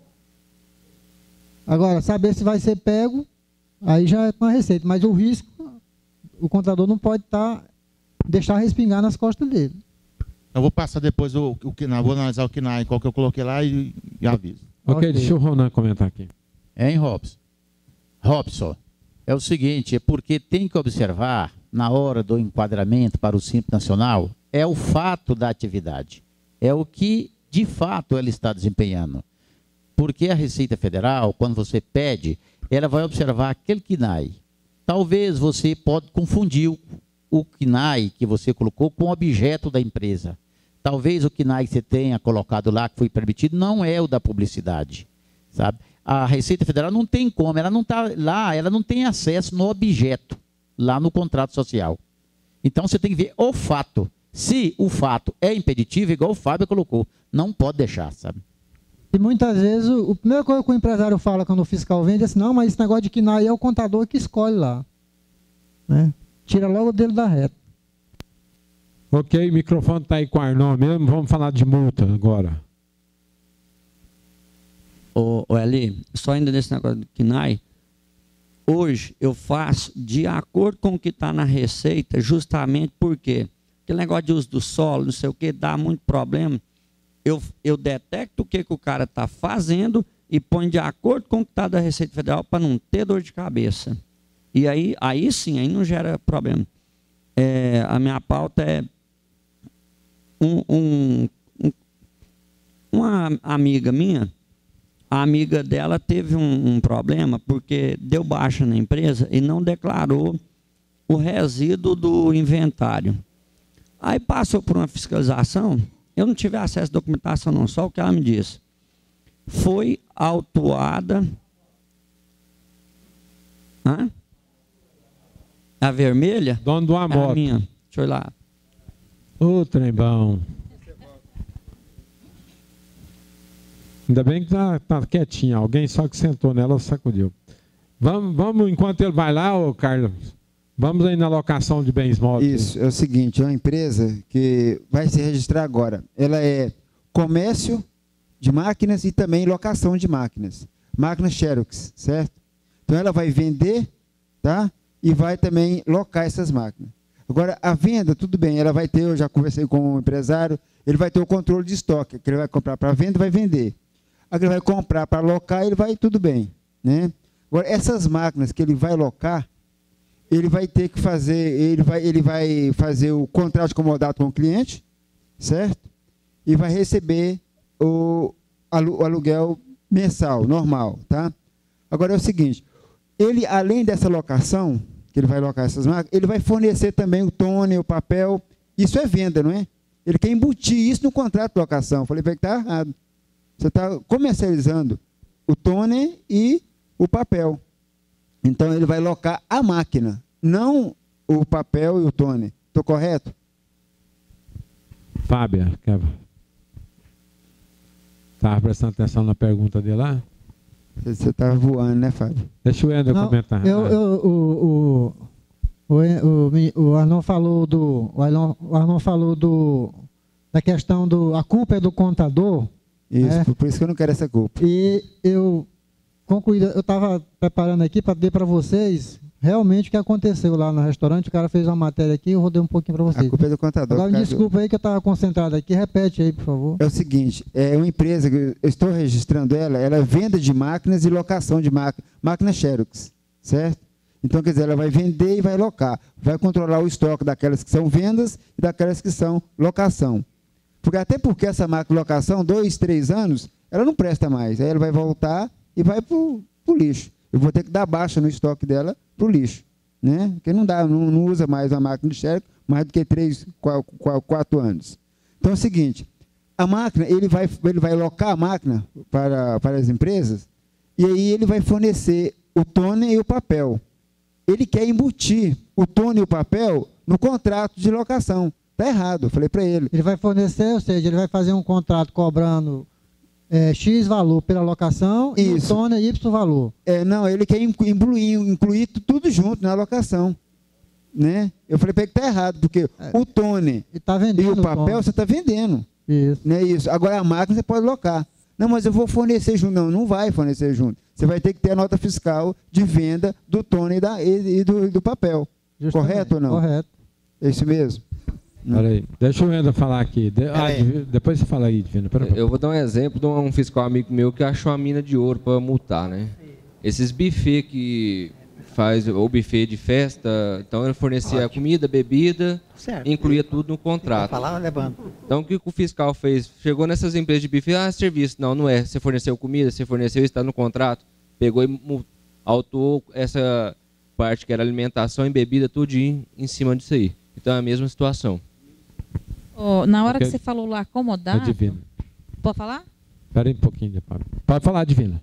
Agora, saber se vai ser pego, aí já é com a Receita. Mas o risco, o contador não pode deixar respingar nas costas dele. Eu vou passar depois o CNAE, vou analisar o CNAE, qual que eu coloquei lá e aviso. Ok, deixa o Ronan comentar aqui. Hein, Robson, é o seguinte, é porque tem que observar, na hora do enquadramento para o Simples Nacional, é o fato da atividade, é o que, de fato, ela está desempenhando. Porque a Receita Federal, quando você pede, ela vai observar aquele CNAE. Talvez você pode confundir o CNAE que você colocou com o objeto da empresa. Talvez o CNAE que você tenha colocado lá, que foi permitido, não é o da publicidade, sabe? A Receita Federal não tem como, ela não está lá, ela não tem acesso no objeto, lá no contrato social. Então você tem que ver o fato. Se o fato é impeditivo, igual o Fábio colocou, não pode deixar, sabe? E muitas vezes, a primeira coisa que o empresário fala quando o fiscal vende é assim, não, mas esse negócio de CNAE é o contador que escolhe lá, né? Tira logo o dele da reta. Ok, o microfone está aí com o Arnon mesmo, vamos falar de multa agora. Ô Eli, só ainda nesse negócio do KNAI, hoje eu faço de acordo com o que está na receita, justamente porque aquele negócio de uso do solo, não sei o que, dá muito problema. Eu detecto o que o cara está fazendo e põe de acordo com o que está da Receita Federal para não ter dor de cabeça. E aí sim, aí não gera problema. A minha pauta é uma amiga minha, a amiga dela teve um problema porque deu baixa na empresa e não declarou o resíduo do inventário. Aí passou por uma fiscalização, eu não tive acesso à documentação não, só o que ela me disse. Foi autuada a vermelha? Dono de uma moto. A minha. Deixa eu ir lá. Ô, trem bom. Ainda bem que tá quietinha. Alguém só que sentou nela sacudiu. Vamos, enquanto ele vai lá, ô Carlos, vamos aí na locação de bens móveis. Isso, é o seguinte, é uma empresa que vai se registrar agora. Ela é comércio de máquinas e também locação de máquinas. Máquinas Xerox, certo? Então ela vai vender, tá? E vai também locar essas máquinas. Agora, a venda, tudo bem, ela vai ter, eu já conversei com o empresário, ele vai ter o controle de estoque, que ele vai comprar para venda e vai vender. Agora ele vai comprar para locar, ele vai, tudo bem, né? Agora, essas máquinas que ele vai locar, ele vai ter que fazer, ele vai fazer o contrato de comodato com o cliente, certo? E vai receber o aluguel mensal, normal, tá? Agora é o seguinte, ele, além dessa locação, que ele vai locar essas máquinas, ele vai fornecer também o toner, o papel, isso é venda, não é? Ele quer embutir isso no contrato de locação. Eu falei, vai que está errado. Você está comercializando o toner e o papel. Então, ele vai locar a máquina, não o papel e o toner. Estou correto? Fábia, estava prestando atenção na pergunta dele lá? Você estava voando, né, Fábio? Deixa o Ender comentar. O Arnon falou da questão a culpa é do contador. Isso, por isso que eu não quero essa culpa. E eu concluí, eu estava preparando aqui para dizer para vocês realmente o que aconteceu lá no restaurante. O cara fez uma matéria aqui, eu rodei um pouquinho para vocês. A culpa é do contador. Agora, me desculpa aí que eu estava concentrado aqui. Repete aí, por favor. É o seguinte, é uma empresa que eu estou registrando ela é venda de máquinas e locação de máquinas Xerox, certo? Então, quer dizer, ela vai vender e vai locar. Vai controlar o estoque daquelas que são vendas e daquelas que são locação. Até porque essa máquina de locação, 2, 3 anos, ela não presta mais. Aí ela vai voltar e vai para o lixo. Eu vou ter que dar baixa no estoque dela para o lixo, né? Porque não usa mais uma máquina de Xerox mais do que 3, 4 anos. Então é o seguinte, a máquina, ele vai locar a máquina para as empresas e aí ele vai fornecer o toner e o papel. Ele quer embutir o toner e o papel no contrato de locação. Está errado, eu falei para ele. Ele vai fornecer, ou seja, ele vai fazer um contrato cobrando X valor pela locação e o toner Y valor. Não, ele quer incluir tudo junto na locação. Né? Eu falei para ele que está errado, porque o toner e o papel você está vendendo. Isso. Né? Isso. Agora a máquina você pode locar. Não, mas eu vou fornecer junto. Não vai fornecer junto. Você vai ter que ter a nota fiscal de venda do toner e do papel. Justamente. Correto ou não? Correto. É isso mesmo. Peraí, deixa o Ender falar aqui. Depois você fala aí, Divino. Eu vou dar um exemplo de um fiscal amigo meu que achou uma mina de ouro para multar, né? Esses buffet que faz o buffet de festa, então ele fornecia comida, bebida, incluía tudo no contrato. Então o que o fiscal fez? Chegou nessas empresas de buffet, serviço. Não é. Você forneceu comida, você forneceu, está no contrato. Pegou e autuou essa parte que era alimentação e bebida, tudo em cima disso aí. Então é a mesma situação. Na hora que você falou lá acomodar... Divino. Pode falar? Espera aí um pouquinho, pode falar, Divina.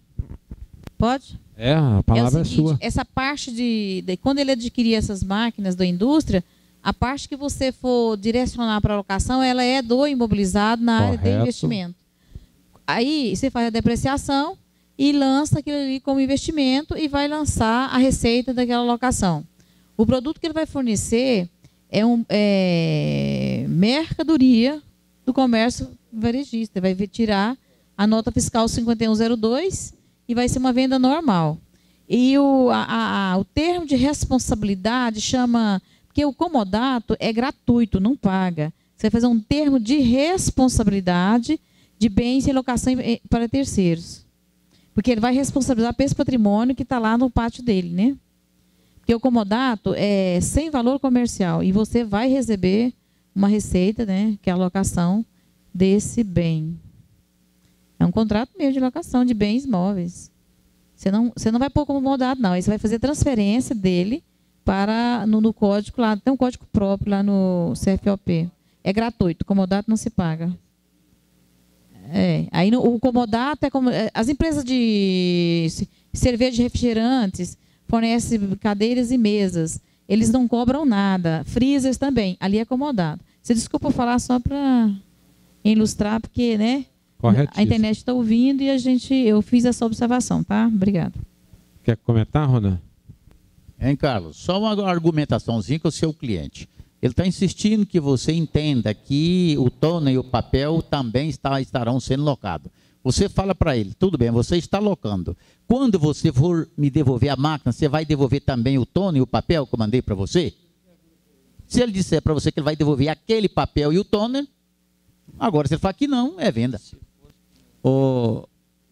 Pode? A palavra é seguinte, é sua. Essa parte de quando ele adquirir essas máquinas da indústria, a parte que você for direcionar para a locação, ela é do imobilizado na área de investimento. Aí você faz a depreciação e lança aquilo ali como investimento e vai lançar a receita daquela locação. O produto que ele vai fornecer... é mercadoria do comércio varejista. Vai tirar a nota fiscal 5102 e vai ser uma venda normal. E o termo de responsabilidade chama... Porque o comodato é gratuito, não paga. Você vai fazer um termo de responsabilidade de bens em locação para terceiros. Porque ele vai responsabilizar por esse patrimônio que está lá no pátio dele, né? Porque o comodato é sem valor comercial e você vai receber uma receita, né? Que é a locação desse bem. É um contrato mesmo de locação de bens móveis. Você não vai pôr comodato, não. Aí você vai fazer transferência dele para no código lá, tem um código próprio lá no CFOP. É gratuito, comodato não se paga. Aí o comodato é como as empresas de cerveja de refrigerantes fornecem cadeiras e mesas. Eles não cobram nada. Freezers também. Ali é comodato. Você desculpa eu falar só para ilustrar, porque, né? A internet está ouvindo e eu fiz essa observação, tá? Obrigado. Quer comentar, Ronan? Hein, Carlos? Só uma argumentaçãozinha com o seu cliente. Ele está insistindo que você entenda que o toner e o papel também estarão sendo locados. Você fala para ele, tudo bem, você está locando. Quando você for me devolver a máquina, você vai devolver também o toner e o papel que eu mandei para você? Se ele disser para você que ele vai devolver aquele papel e o toner, agora se ele falar que não, é venda.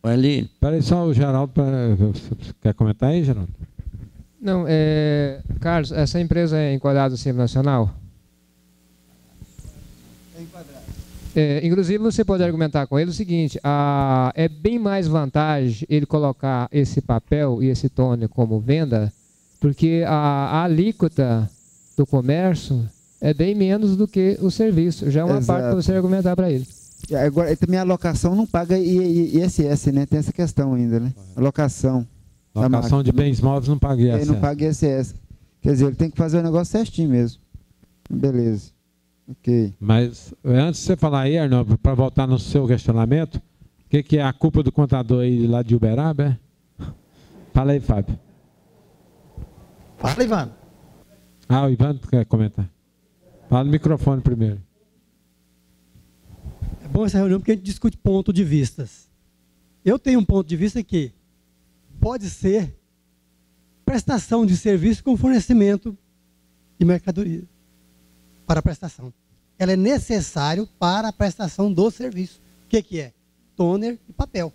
Ali. Peraí, só o Geraldo, quer comentar aí, Geraldo? Não, Carlos, essa empresa é enquadrada no Simples Nacional? É enquadrada. Inclusive, você pode argumentar com ele o seguinte, é bem mais vantagem ele colocar esse papel e esse toner como venda, porque a alíquota do comércio é bem menos do que o serviço. Já é uma parte para você argumentar para ele. Agora, também a locação não paga ISS, né? Tem essa questão ainda, né? A locação. Locação de bens móveis não paga ISS. Não paga ISS. Quer dizer, ele tem que fazer o negócio certinho mesmo. Beleza. Ok. Mas, antes de você falar aí, Arnaldo, para voltar no seu questionamento, o que é a culpa do contador aí lá de Uberaba? Fala aí, Fábio. Fala, Ivan. O Ivan quer comentar. Fala no microfone primeiro. É bom essa reunião porque a gente discute ponto de vistas. Eu tenho um ponto de vista que pode ser prestação de serviço com fornecimento de mercadoria para a prestação. Ela é necessário para a prestação do serviço. O que é? Toner e papel.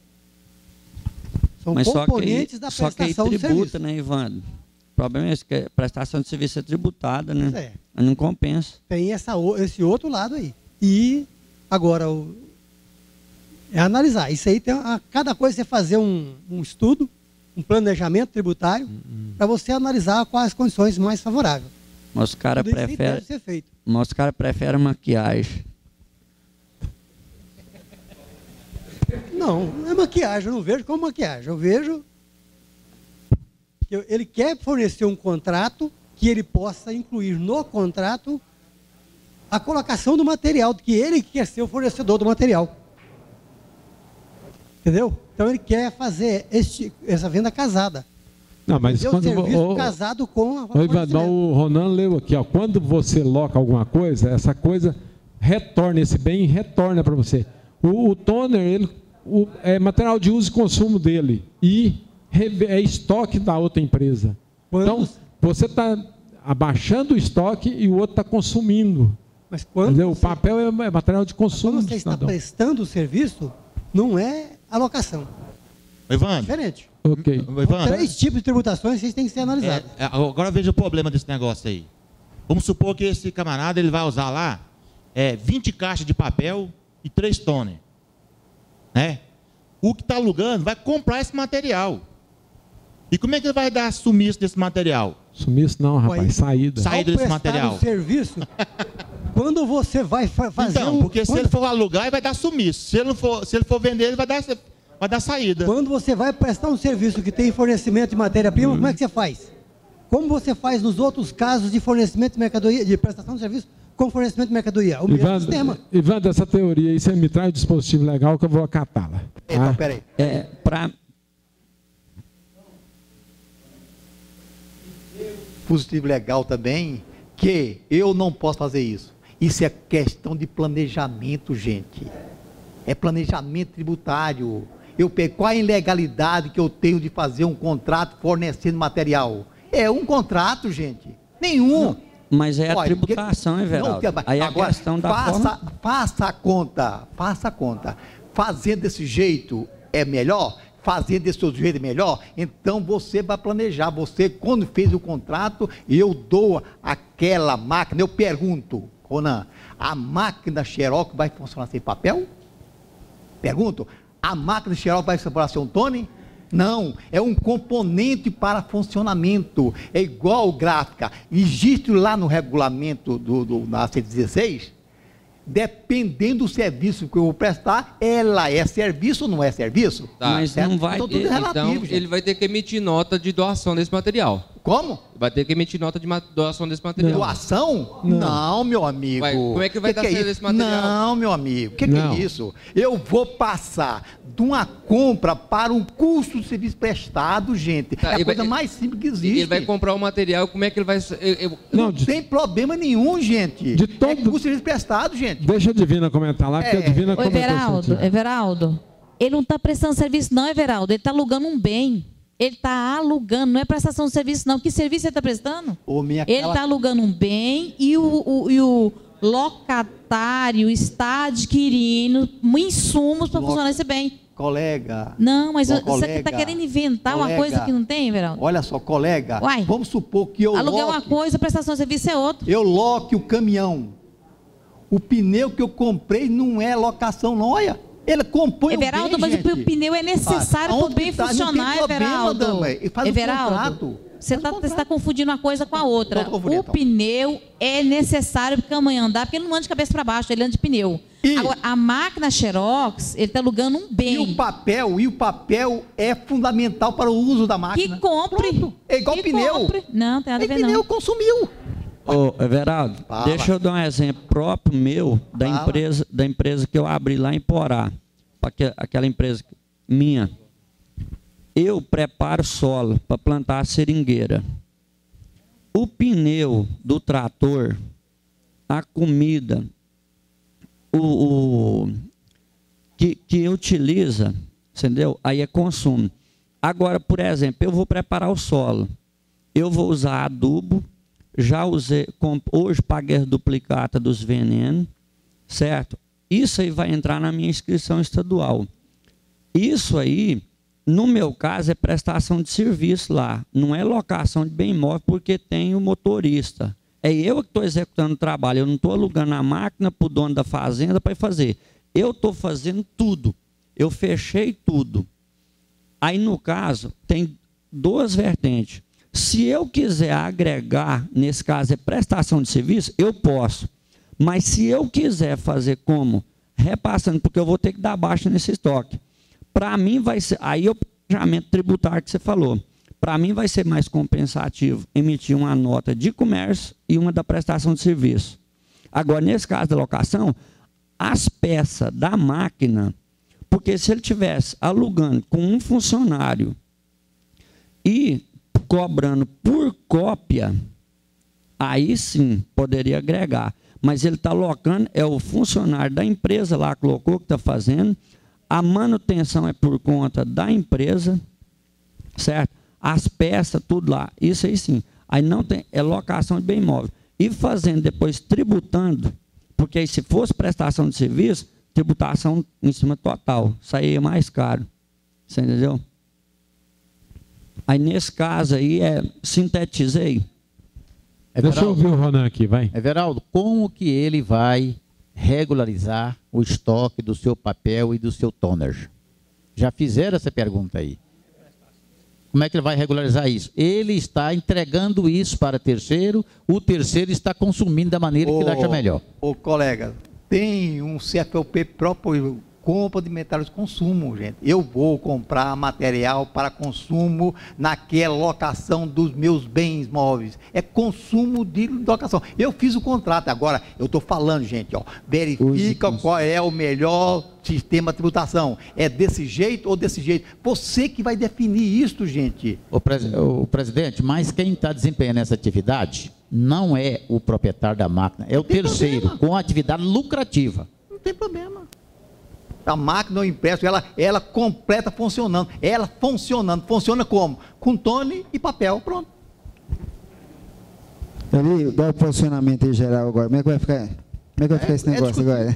São componentes da prestação do serviço. Tributa, né, Ivan? O problema é que a prestação de serviço é tributada, né? Mas não compensa. Tem esse outro lado aí. E agora é analisar. Isso aí tem cada coisa você fazer um estudo, um planejamento tributário, para você analisar quais as condições mais favoráveis. Nosso cara prefere maquiagem. Não é maquiagem, eu não vejo como maquiagem. Eu vejo que ele quer fornecer um contrato que ele possa incluir no contrato a colocação do material, que ele quer ser o fornecedor do material. Entendeu? Então ele quer fazer essa venda casada. Não, mas quando serviço casado com a o Ronan leu aqui, ó, quando você loca alguma coisa, essa coisa retorna, esse bem retorna para você. O toner, é material de uso e consumo dele e é estoque da outra empresa. Então, você está abaixando o estoque e o outro está consumindo. Mas quando o papel é material de consumo. Quando você está prestando o serviço, não é alocação. Ivan. É diferente. Ok. Ivan, 3 tipos de tributações que têm que ser analisados. Agora veja o problema desse negócio aí. Vamos supor que esse camarada ele vai usar lá 20 caixas de papel e 3 toner. Né? O que está alugando vai comprar esse material. E como é que ele vai dar sumiço desse material? Sumiço não, rapaz. Saída. Saída desse material. O serviço, quando você vai fazer porque se ele for alugar, ele vai dar sumiço. Se ele for vender, ele vai dar saída. Quando você vai prestar um serviço que tem fornecimento de matéria-prima, como é que você faz? Como você faz nos outros casos de fornecimento de mercadoria, de prestação de serviço com fornecimento de mercadoria? O mesmo sistema. Ivan, dessa teoria aí, você me traz um dispositivo legal que eu vou acatá-la. Então, peraí. Dispositivo legal também, que eu não posso fazer isso. Isso é questão de planejamento, gente. É planejamento tributário. Eu pego qual a ilegalidade que eu tenho de fazer um contrato fornecendo material? É um contrato, gente. Nenhum. Não, mas é a tributação, Everaldo. Aí agora, a questão da forma... Faça a conta. Fazendo desse jeito é melhor? Fazendo desse outro jeito é melhor? Então você vai planejar. Você, quando fez o contrato, eu dou aquela máquina, eu pergunto, Ronan, a máquina Xerox vai funcionar sem papel? Pergunto, a máquina Xerox vai funcionar sem um Tony? Não, é um componente para funcionamento. É igual gráfica. Existe lá no regulamento da 116, dependendo do serviço que eu vou prestar, ela é serviço ou não é serviço? Tá. Mas não vai então, tudo é relativo, então ele vai ter que emitir nota de doação desse material. Como? Vai ter que emitir nota de doação desse material. Doação? Não, meu amigo. Como é que vai dar certo esse material? Não, meu amigo. O que é isso? Eu vou passar de uma compra para um custo de serviço prestado, gente. É a coisa mais simples que existe. Ele vai comprar o material, como é que ele vai... Não tem problema nenhum, gente. De todo... É custo de serviço prestado, gente. Deixa a Divina comentar lá, porque a Divina comentou. Everaldo, ele não está prestando serviço não, Everaldo. Ele está alugando um bem. Ele está alugando, não é prestação de serviço, não. Que serviço ele está prestando? Ele está alugando um bem e o locatário está adquirindo insumos para funcionar esse bem. Colega. Não, mas você está querendo inventar uma coisa que não tem, Everaldo? Olha só, colega. Uai, vamos supor que eu aluguei uma coisa, prestação de serviço é outra. Eu loque o caminhão. O pneu que eu comprei não é locação, não, olha. Ele compõe Everaldo, mas o pneu é necessário para o bem funcionar, Everaldo. Everaldo, você está confundindo uma coisa com a outra. O pneu é necessário para o caminhão andar, porque ele não anda de cabeça para baixo, ele anda de pneu. Agora, a máquina Xerox, ele está alugando um bem. E o papel é fundamental para o uso da máquina. Que compre. Pronto. É igual pneu. Compre. Não, tem nada a ver não. Pneu consumiu. Ô, Everaldo, deixa eu dar um exemplo próprio meu da empresa que eu abri lá em Porá, aquela empresa minha. Eu preparo solo para plantar a seringueira. O pneu do trator, a comida, que utiliza, entendeu? Aí é consumo. Agora, por exemplo, eu vou preparar o solo. Eu vou usar adubo. Já usei, hoje paguei a duplicata dos venenos, certo? Isso aí vai entrar na minha inscrição estadual. Isso aí, no meu caso, é prestação de serviço lá. Não é locação de bem imóvel, porque tem o motorista. É eu que estou executando o trabalho. Eu não estou alugando a máquina para o dono da fazenda para fazer. Eu estou fazendo tudo. Eu fechei tudo. Aí, no caso, tem duas vertentes. Se eu quiser agregar, nesse caso é prestação de serviço, eu posso. Mas se eu quiser fazer como? Repassando, porque eu vou ter que dar baixa nesse estoque. Para mim vai ser, aí o planejamento tributário que você falou, para mim vai ser mais compensativo emitir uma nota de comércio e uma da prestação de serviço. Agora, nesse caso da locação, as peças da máquina, porque se ele estivesse alugando com um funcionário e cobrando por cópia, aí sim poderia agregar. Mas ele está alocando, é o funcionário da empresa lá que colocou, que está fazendo, a manutenção é por conta da empresa, certo? As peças, tudo lá, isso aí sim. Aí não tem, é locação de bem imóvel. E fazendo depois, tributando, porque aí se fosse prestação de serviço, tributação em cima total, saía mais caro. Você entendeu? Aí nesse caso aí, sintetizei. Deixa eu ouvir o Ronan aqui, vai. Everaldo, como que ele vai regularizar o estoque do seu papel e do seu toner? Já fizeram essa pergunta aí. Como é que ele vai regularizar isso? Ele está entregando isso para terceiro, o terceiro está consumindo da maneira que ele acha melhor. Ô colega, tem um CFOP próprio, compra de materiais de consumo, gente. Eu vou comprar material para consumo naquela locação dos meus bens móveis. É consumo de locação. Eu fiz o contrato. Agora, eu estou falando, gente, ó, verifica qual é o melhor sistema de tributação. É desse jeito ou desse jeito? Você que vai definir isso, gente. O presidente, mas quem está desempenhando essa atividade não é o proprietário da máquina, é o terceiro, com atividade lucrativa. Não tem problema. A máquina ou impresso, ela completa funcionando. Ela funcionando. Funciona como? Com tone e papel. Pronto. Ali, dá o posicionamento em geral agora. Como é que vai ficar, esse negócio agora?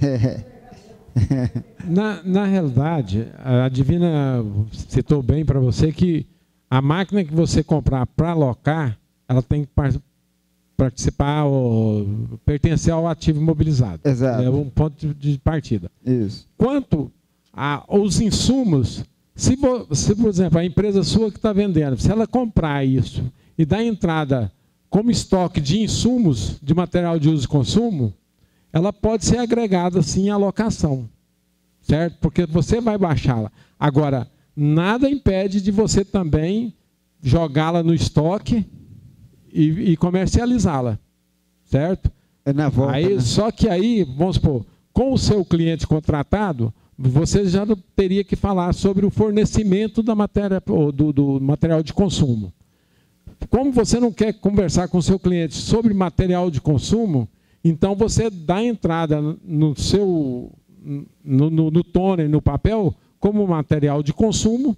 Na realidade, a Divina citou bem para você que a máquina que você comprar para alocar, ela tem que participar ou pertencer ao ativo imobilizado. Exato. É um ponto de partida. Isso. Quanto aos insumos, se, por exemplo, a empresa sua que está vendendo, se ela comprar isso e dar entrada como estoque de insumos de material de uso e consumo, ela pode ser agregada sim à alocação, certo? Porque você vai baixá-la. Agora, nada impede de você também jogá-la no estoque e comercializá-la, certo? É na volta, aí, né? Só que aí, vamos supor, com o seu cliente contratado, você já teria que falar sobre o fornecimento da matéria, do material de consumo. Como você não quer conversar com o seu cliente sobre material de consumo, então você dá entrada no seu no toner, no papel, como material de consumo,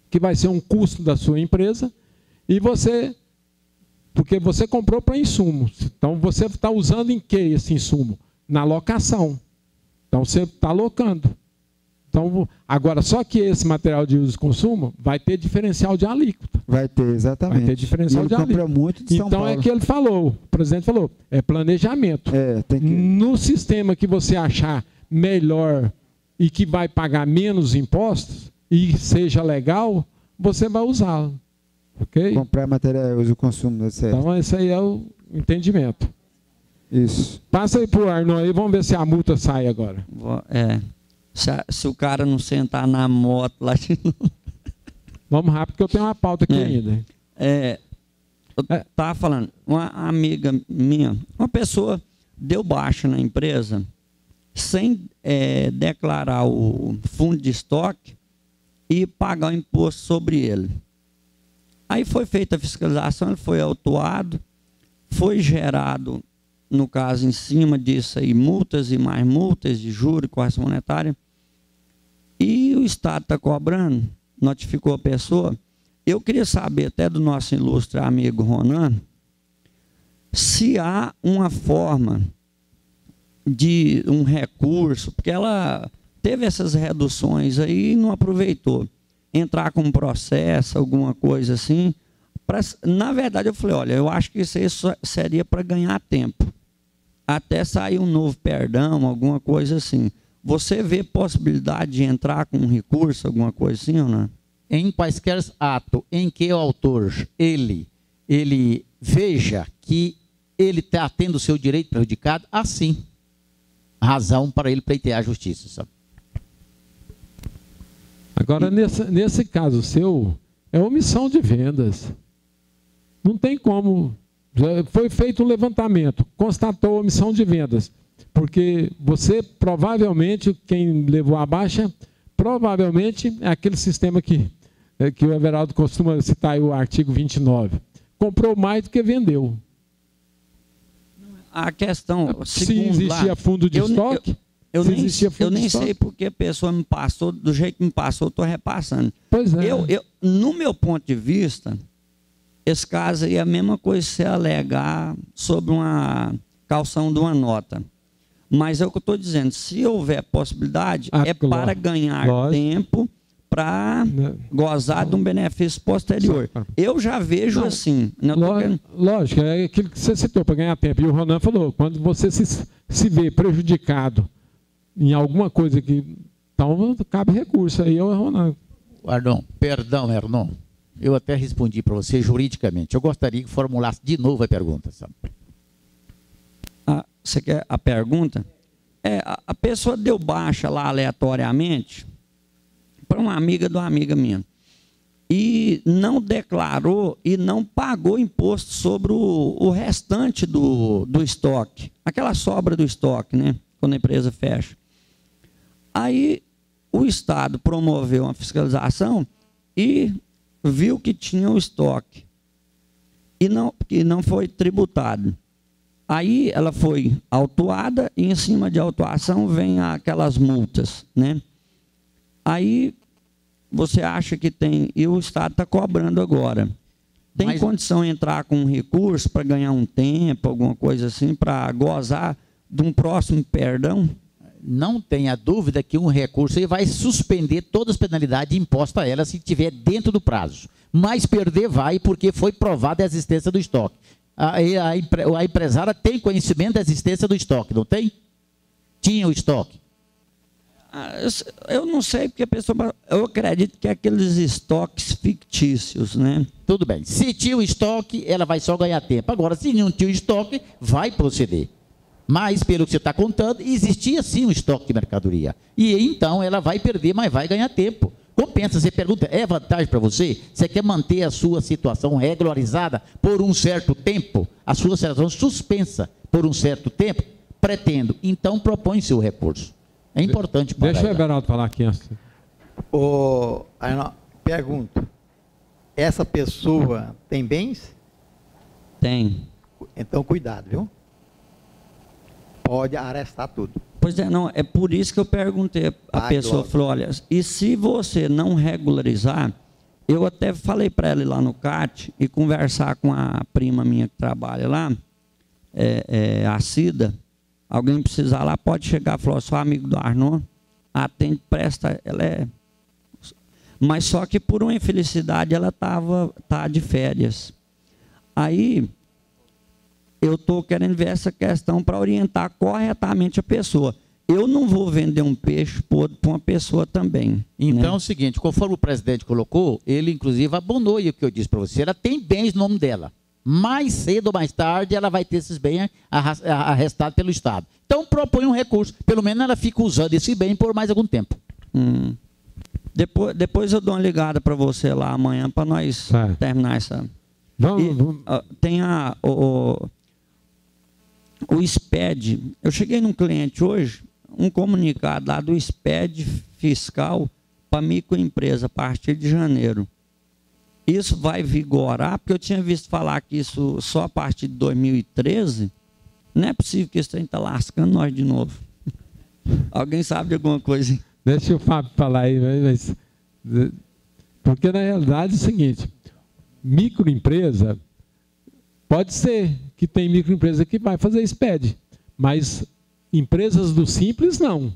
que vai ser um custo da sua empresa, e porque você comprou para insumos. Então você está usando em que esse insumo? Na locação. Então você está alocando. Então, agora, só que esse material de uso e consumo vai ter diferencial de alíquota. Vai ter, exatamente. Vai ter diferencial de alíquota. Muito de São então Paulo. É que ele falou, o presidente falou, é planejamento. Tem que... No sistema que você achar melhor e que vai pagar menos impostos e seja legal, você vai usá-lo. Ok? Comprar material de uso e consumo. Então esse aí é o entendimento. Isso. Passa aí para o Arnon aí, vamos ver se a multa sai agora. Se o cara não sentar na moto lá de novo. Vamos rápido, que eu tenho uma pauta aqui ainda. Eu estava falando, uma amiga minha, uma pessoa deu baixa na empresa sem declarar o fundo de estoque e pagar o imposto sobre ele. Aí foi feita a fiscalização, ele foi autuado, foi gerado, no caso, em cima disso aí, multas e mais multas de juros e correção monetária. E o Estado está cobrando, notificou a pessoa. Eu queria saber, até do nosso ilustre amigo Ronan, se há uma forma de um recurso, porque ela teve essas reduções aí e não aproveitou. Entrar com um processo, alguma coisa assim. Na verdade, eu falei, olha, eu acho que isso aí seria para ganhar tempo. Até sair um novo perdão, alguma coisa assim. Você vê possibilidade de entrar com um recurso, alguma coisa assim ou não? Em quaisquer ato em que o autor, ele veja que ele está tendo o seu direito prejudicado, assim, razão para ele pleitear a justiça, sabe? Agora, nesse caso seu, é omissão de vendas. Não tem como. Já foi feito um levantamento, constatou omissão de vendas. Porque você, provavelmente, quem levou a baixa, provavelmente é aquele sistema que o Everaldo costuma citar aí, o artigo 29. Comprou mais do que vendeu. A questão... Se existia fundo de estoque... Eu nem sei porque a pessoa me passou, do jeito que me passou, eu estou repassando. Pois é. No meu ponto de vista, esse caso aí é a mesma coisa se alegar sobre uma calção de uma nota. Mas é o que eu estou dizendo, se houver possibilidade, para ganhar tempo, para gozar de um benefício posterior. Eu já vejo assim. Lógico, é aquilo que você citou, para ganhar tempo. E o Ronan falou, quando você se vê prejudicado em alguma coisa que... Então, cabe recurso aí ao Ronan. Arnon, perdão, Arnon. Eu até respondi para você juridicamente. Eu gostaria que formulasse de novo a pergunta, sabe? Você quer a pergunta? A pessoa deu baixa lá aleatoriamente para uma amiga de uma amiga minha e não declarou e não pagou imposto sobre o restante do estoque, aquela sobra do estoque, né? Quando a empresa fecha. Aí o Estado promoveu uma fiscalização e viu que tinha o estoque. e não foi tributado. Aí ela foi autuada e em cima de autuação vem aquelas multas, né? Aí você acha que tem, e o Estado está cobrando agora. Tem condição de entrar com um recurso para ganhar um tempo, alguma coisa assim, para gozar de um próximo perdão? Não tenha dúvida que um recurso vai suspender todas as penalidades impostas a ela se estiver dentro do prazo. Mas perder vai porque foi provada a existência do estoque. A empresária tem conhecimento da existência do estoque, não tem? Tinha o estoque. Eu não sei, porque a pessoa... Eu acredito que é aqueles estoques fictícios, né? Tudo bem. Se tinha o estoque, ela vai só ganhar tempo. Agora, se não tinha o estoque, vai proceder. Mas, pelo que você está contando, existia sim um estoque de mercadoria. E então ela vai perder, mas vai ganhar tempo. Compensa, você pergunta, é vantagem para você? Você quer manter a sua situação regularizada por um certo tempo? A sua situação suspensa por um certo tempo? Pretendo. Então propõe seu recurso. É importante para Deixa o Everaldo falar aqui. Pergunto, essa pessoa tem bens? Tem. Então cuidado, viu? Pode arrestar tudo. Pois é, não, é por isso que eu perguntei. A pessoa falou, olha, e se você não regularizar, eu até falei para ela ir lá no CAT e conversar com a prima minha que trabalha lá, a Cida, alguém precisar lá, pode chegar e falar, sou amigo do Arnon, atende, presta, ela é... Mas só que por uma infelicidade ela tá de férias. Aí... eu estou querendo ver essa questão para orientar corretamente a pessoa. Eu não vou vender um peixe podre para uma pessoa também. Então é o seguinte, conforme o presidente colocou, ele inclusive abonou o que eu disse para você, ela tem bens no nome dela. Mais cedo ou mais tarde ela vai ter esses bens arrestados pelo Estado. Então propõe um recurso, pelo menos ela fica usando esse bem por mais algum tempo. Depois eu dou uma ligada para você lá amanhã para nós terminar essa... tem o SPED, eu cheguei num cliente hoje, um comunicado lá do SPED fiscal para microempresa a partir de janeiro. Isso vai vigorar, porque eu tinha visto falar que isso só a partir de 2013, não é possível que esse trem está lascando nós de novo. Alguém sabe de alguma coisa? Deixa o Fábio falar aí, mas, porque na realidade é o seguinte, microempresa, pode ser que tem microempresa que vai fazer SPED, mas empresas do Simples, não.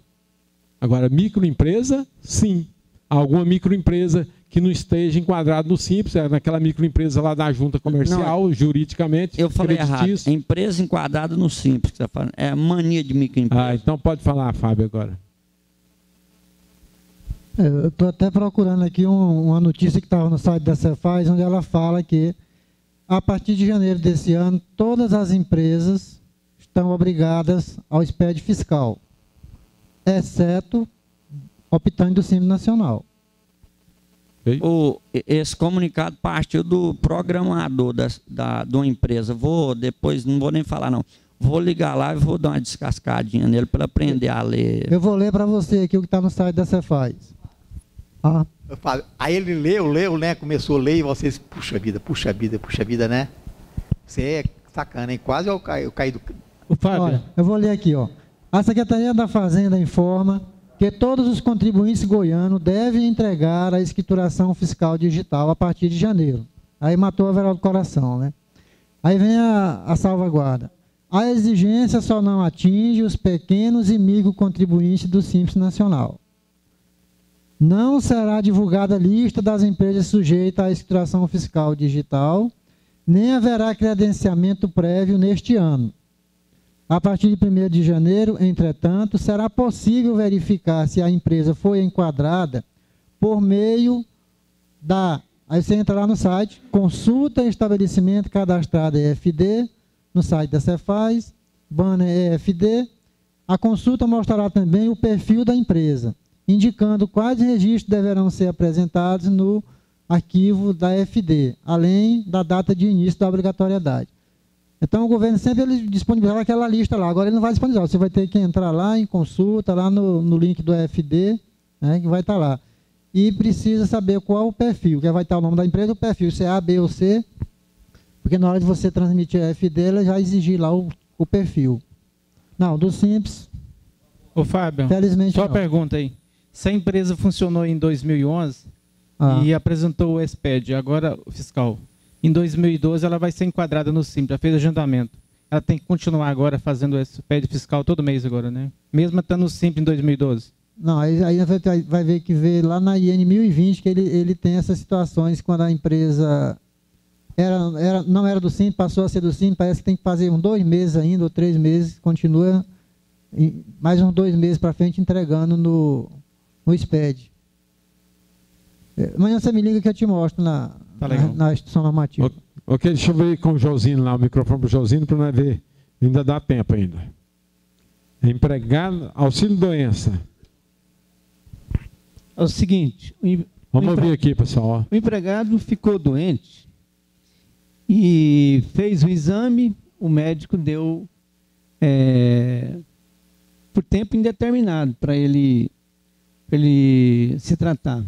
Agora, microempresa, sim. Alguma microempresa que não esteja enquadrada no Simples, naquela microempresa lá da junta comercial, não, juridicamente. Eu falei errado. É empresa enquadrada no Simples, que você está falando. É a mania de microempresa. Então pode falar, Fábio, agora. Eu estou até procurando aqui uma notícia que estava no site da Cefaz, onde ela fala que a partir de janeiro desse ano, todas as empresas estão obrigadas ao SPED fiscal, exceto optando do Simples Nacional. Esse comunicado partiu do programador de uma empresa. Depois, não vou nem falar não, vou ligar lá e vou dar uma descascadinha nele para aprender a ler. Eu vou ler para você aqui o que está no site da Cefaz. Aí ele leu, né? Começou a ler e vocês, puxa vida, né? Você é sacana, hein? Quase eu caí do... Olha, eu vou ler aqui, ó. A Secretaria da Fazenda informa que todos os contribuintes goianos devem entregar a escrituração fiscal digital a partir de janeiro. Aí matou a Verão do Coração, né? Aí vem a salvaguarda. A exigência só não atinge os pequenos e micro contribuintes do Simples Nacional. Não será divulgada a lista das empresas sujeitas à escrituração fiscal digital, nem haverá credenciamento prévio neste ano. A partir de 1º de janeiro, entretanto, será possível verificar se a empresa foi enquadrada por meio da... Aí você entra lá no site, consulta estabelecimento cadastrado EFD, no site da Cefaz, banner EFD. A consulta mostrará também o perfil da empresa, indicando quais registros deverão ser apresentados no arquivo da EFD, além da data de início da obrigatoriedade. Então, o governo sempre disponibiliza aquela lista lá. Agora, ele não vai disponibilizar. Você vai ter que entrar lá em consulta, lá no link do EFD, né, que vai estar lá. E precisa saber qual o perfil, que vai estar o nome da empresa, o perfil, se é A, B ou C. Porque Porque na hora de você transmitir a FD, ela já exigir lá o perfil. Não, do Simples. Ô Fábio, felizmente só não. uma pergunta aí. Se a empresa funcionou em 2011 e apresentou o SPED, agora o fiscal, em 2012 ela vai ser enquadrada no Simples, já fez agendamento. Ela tem que continuar agora fazendo o SPED fiscal todo mês agora, né? Mesmo estando no Simples em 2012. Não, aí vai ver que vê lá na IN 1020 que ele tem essas situações quando a empresa não era do Simples, passou a ser do Simples, parece que tem que fazer uns 2 meses ainda, ou 3 meses, continua mais uns 2 meses para frente entregando no SPED. Amanhã você me liga que eu te mostro na instituição normativa. Ok, deixa eu ver com o Josino lá, o microfone para o Josino, para nós ver. Ainda dá tempo ainda. Empregado, auxílio-doença. É o seguinte... Vamos ouvir aqui, pessoal. O empregado ficou doente e fez o exame, o médico deu por tempo indeterminado para ele se tratar.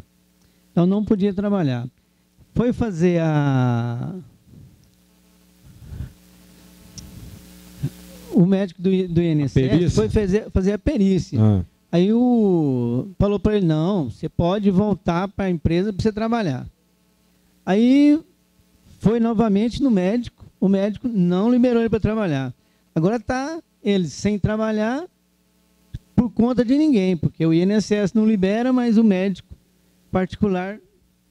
Então não podia trabalhar. Foi fazer o médico do INSS foi fazer a perícia. Aí falou para ele, não, você pode voltar para a empresa para você trabalhar. Aí foi novamente no médico, o médico não liberou ele para trabalhar. Agora está ele sem trabalhar por conta de ninguém, porque o INSS não libera, mas o médico particular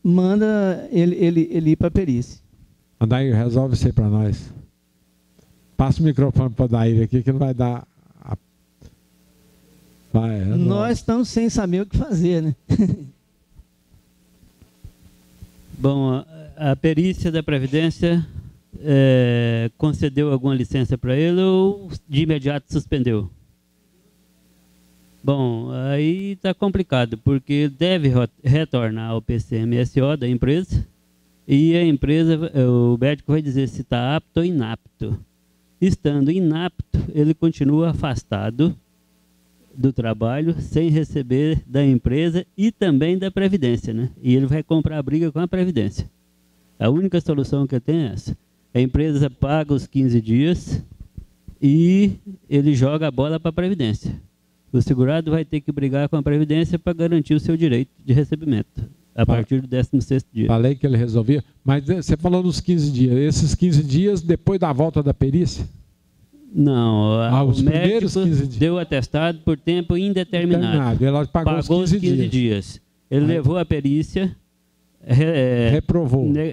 manda ele ir para a perícia. Adair, resolve isso aí para nós. Passa o microfone para o Adair aqui, que não vai dar... Nós estamos sem saber o que fazer, né? Bom, a perícia da Previdência concedeu alguma licença para ele ou de imediato suspendeu? Bom, aí está complicado, porque ele deve retornar ao PCMSO da empresa e a empresa, o médico vai dizer se está apto ou inapto. Estando inapto, ele continua afastado do trabalho, sem receber da empresa e também da Previdência, né? E ele vai comprar a briga com a Previdência. A única solução que eu tenho é essa. A empresa paga os 15 dias e ele joga a bola para a Previdência. O segurado vai ter que brigar com a Previdência para garantir o seu direito de recebimento, a partir do 16º dia. Falei que ele resolvia, mas você falou nos 15 dias. Esses 15 dias depois da volta da perícia? Não, o médico deu atestado por tempo indeterminado. Ela pagou os 15 dias. Ele levou a perícia,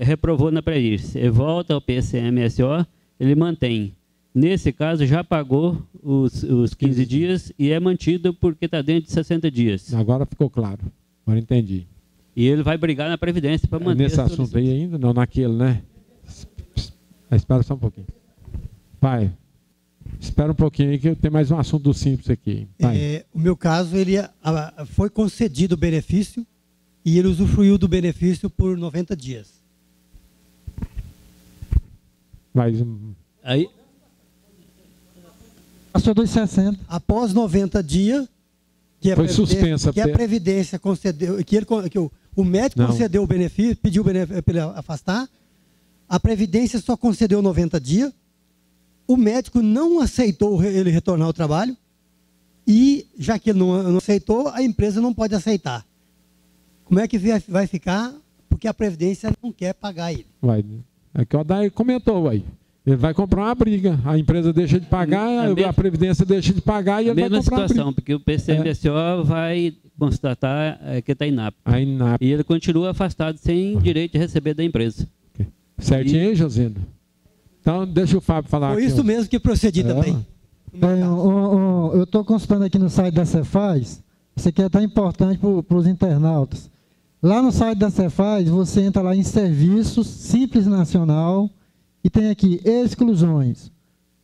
reprovou na perícia. Ele volta ao PCMSO, ele mantém. Nesse caso, já pagou os 15 dias e é mantido porque está dentro de 60 dias. Agora ficou claro. Agora entendi. E ele vai brigar na Previdência para manter nesse assunto aí ainda? Não, naquele, né? Espera só um pouquinho. Pai, espera um pouquinho aí que eu tenho mais um assunto do Simples aqui. O meu caso, ele foi concedido o benefício e ele usufruiu do benefício por 90 dias. Mais aí passou dos 60. Após 90 dias, foi suspensa, que a Previdência concedeu, o médico concedeu o benefício, pediu para ele afastar, a Previdência só concedeu 90 dias, o médico não aceitou ele retornar ao trabalho e, já que ele não aceitou, a empresa não pode aceitar. Como é que vai ficar? Porque a Previdência não quer pagar ele. É que o Adair comentou, ele vai comprar uma briga, a empresa deixa de pagar, a Previdência deixa de pagar e ele vai comprar situação, uma briga. Porque o PCMSO vai constatar que está inapto. E ele continua afastado sem direito de receber da empresa. Certinho aí, Josino? Então, deixa o Fábio falar. Foi isso mesmo que procedi também. Eu estou consultando aqui no site da Cefaz, isso aqui é tão importante para os internautas. Lá no site da Cefaz, você entra lá em Serviços, Simples Nacional, e tem aqui exclusões.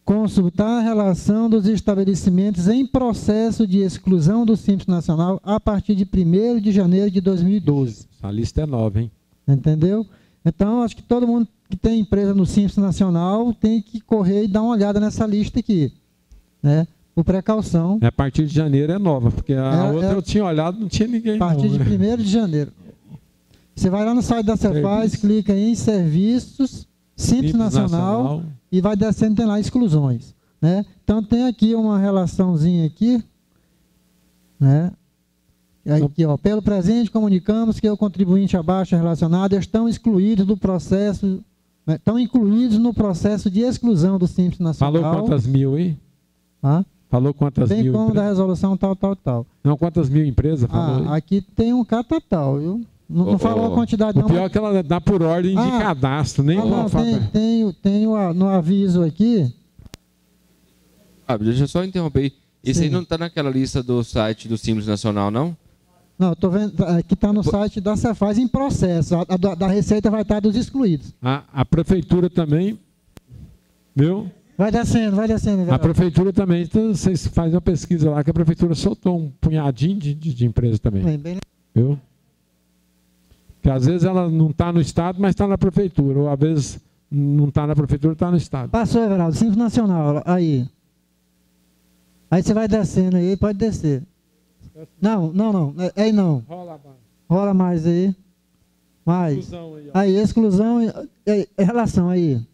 Consultar a relação dos estabelecimentos em processo de exclusão do Simples Nacional a partir de 1º de janeiro de 2012. A lista é nova, hein? Entendeu? Então, acho que todo mundo que tem empresa no Simples Nacional tem que correr e dar uma olhada nessa lista aqui, né? Por precaução. A partir de janeiro é nova, porque a outra eu tinha olhado, não tinha ninguém. A partir de 1º de janeiro. Você vai lá no site da Cefaz, clica em Serviços, Simples Nacional, e vai descendo, tem lá exclusões. Né? Então tem aqui uma relaçãozinha aqui, né? Aqui, ó, pelo presente comunicamos que o contribuinte abaixo relacionado estão excluídos do processo, né? Estão incluídos no processo de exclusão do Simples Nacional. Falou quantas mil aí? Falou quantas tem mil? Tem como da resolução tal. Não, quantas mil empresas? Falou aqui tem um catatal, viu? Não falou a quantidade, não. O pior é que ela dá por ordem de cadastro, nem não, tem no aviso aqui. Deixa eu só interromper aí. Esse aí não está naquela lista do site do Simples Nacional, não? Não, estou vendo que está no site da Cefaz em processo. A da Receita vai estar dos excluídos. A Prefeitura também, viu? Vai descendo. A Prefeitura também, então vocês fazem uma pesquisa lá, que a Prefeitura soltou um punhadinho de empresas também. Bem. Viu? Que às vezes ela não está no Estado, mas está na Prefeitura. Ou às vezes não está na Prefeitura, está no Estado. Passou, Everaldo, Simples Nacional, aí. Aí você vai descendo aí, pode descer. Não. Aí não. Rola mais aí. Mais. Exclusão aí, exclusão. Relação aí.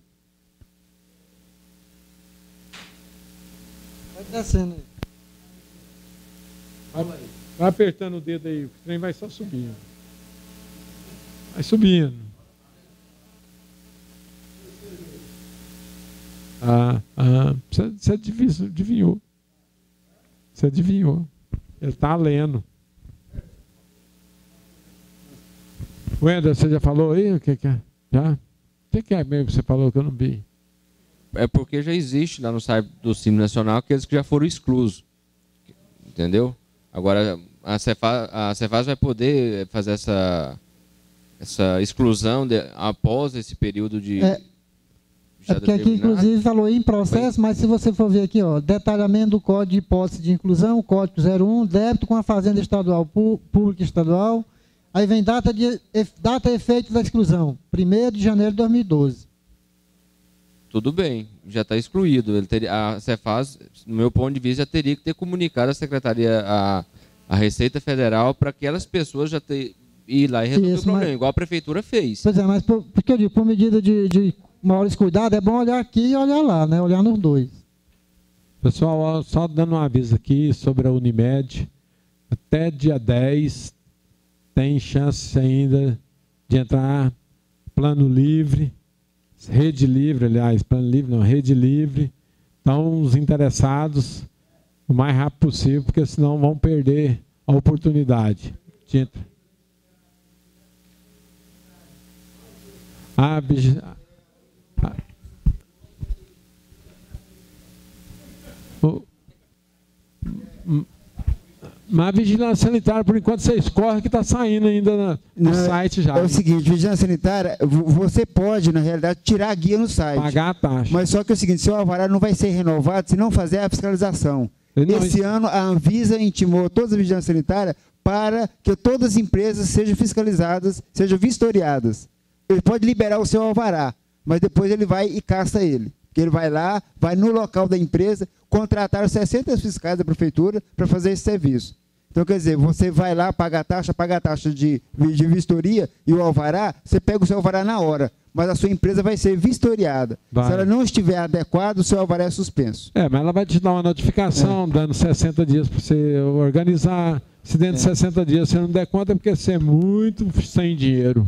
Vai descendo aí. Vai apertando o dedo aí, o trem vai só subindo. Vai subindo. Você adivinhou. Você adivinhou. Ele está lendo. Wender, você já falou aí o que é? Já? O que é mesmo que você falou que eu não vi? É porque já existe lá no site do Simples Nacional aqueles que já foram exclusos. Entendeu? Agora, a Cefaz vai poder fazer essa exclusão após esse período de... porque aqui, inclusive, falou em processo, mas se você for ver aqui, ó, detalhamento do Código de Hipótese de Inclusão, Código 01, débito com a Fazenda Estadual, Pública Estadual, aí vem data e efeito da exclusão, 1º de janeiro de 2012. Tudo bem, já está excluído. A Cefaz, no meu ponto de vista, já teria que ter comunicado à Secretaria, a Receita Federal, para aquelas pessoas já ir lá e resolver o problema, igual a Prefeitura fez. Pois é, mas porque eu digo, por medida de maiores cuidados, é bom olhar aqui e olhar lá, né? Olhar nos dois. Pessoal, só dando um aviso aqui sobre a Unimed, até dia 10 tem chance ainda de entrar plano livre, rede livre, aliás, plano livre não, rede livre. Então, os interessados, o mais rápido possível, porque senão vão perder a oportunidade de entrar. Mas a vigilância sanitária, por enquanto, você escorre que está saindo ainda no site já. É o seguinte, vigilância sanitária, você pode, na realidade, tirar a guia no site. Pagar a taxa. Mas só que é o seguinte, seu alvará não vai ser renovado se não fazer a fiscalização. Esse ano, a Anvisa intimou toda a vigilância sanitária para que todas as empresas sejam fiscalizadas, sejam vistoriadas. Ele pode liberar o seu alvará, mas depois ele vai e caça ele. Porque ele vai lá, vai no local da empresa, contratar os 60 fiscais da prefeitura para fazer esse serviço. Então, quer dizer, você vai lá, paga a taxa de vistoria e o alvará, você pega o seu alvará na hora, mas a sua empresa vai ser vistoriada. Se ela não estiver adequada, o seu alvará é suspenso. Mas ela vai te dar uma notificação, dando 60 dias para você organizar. Se dentro de 60 dias você não der conta, é porque você é muito sem dinheiro.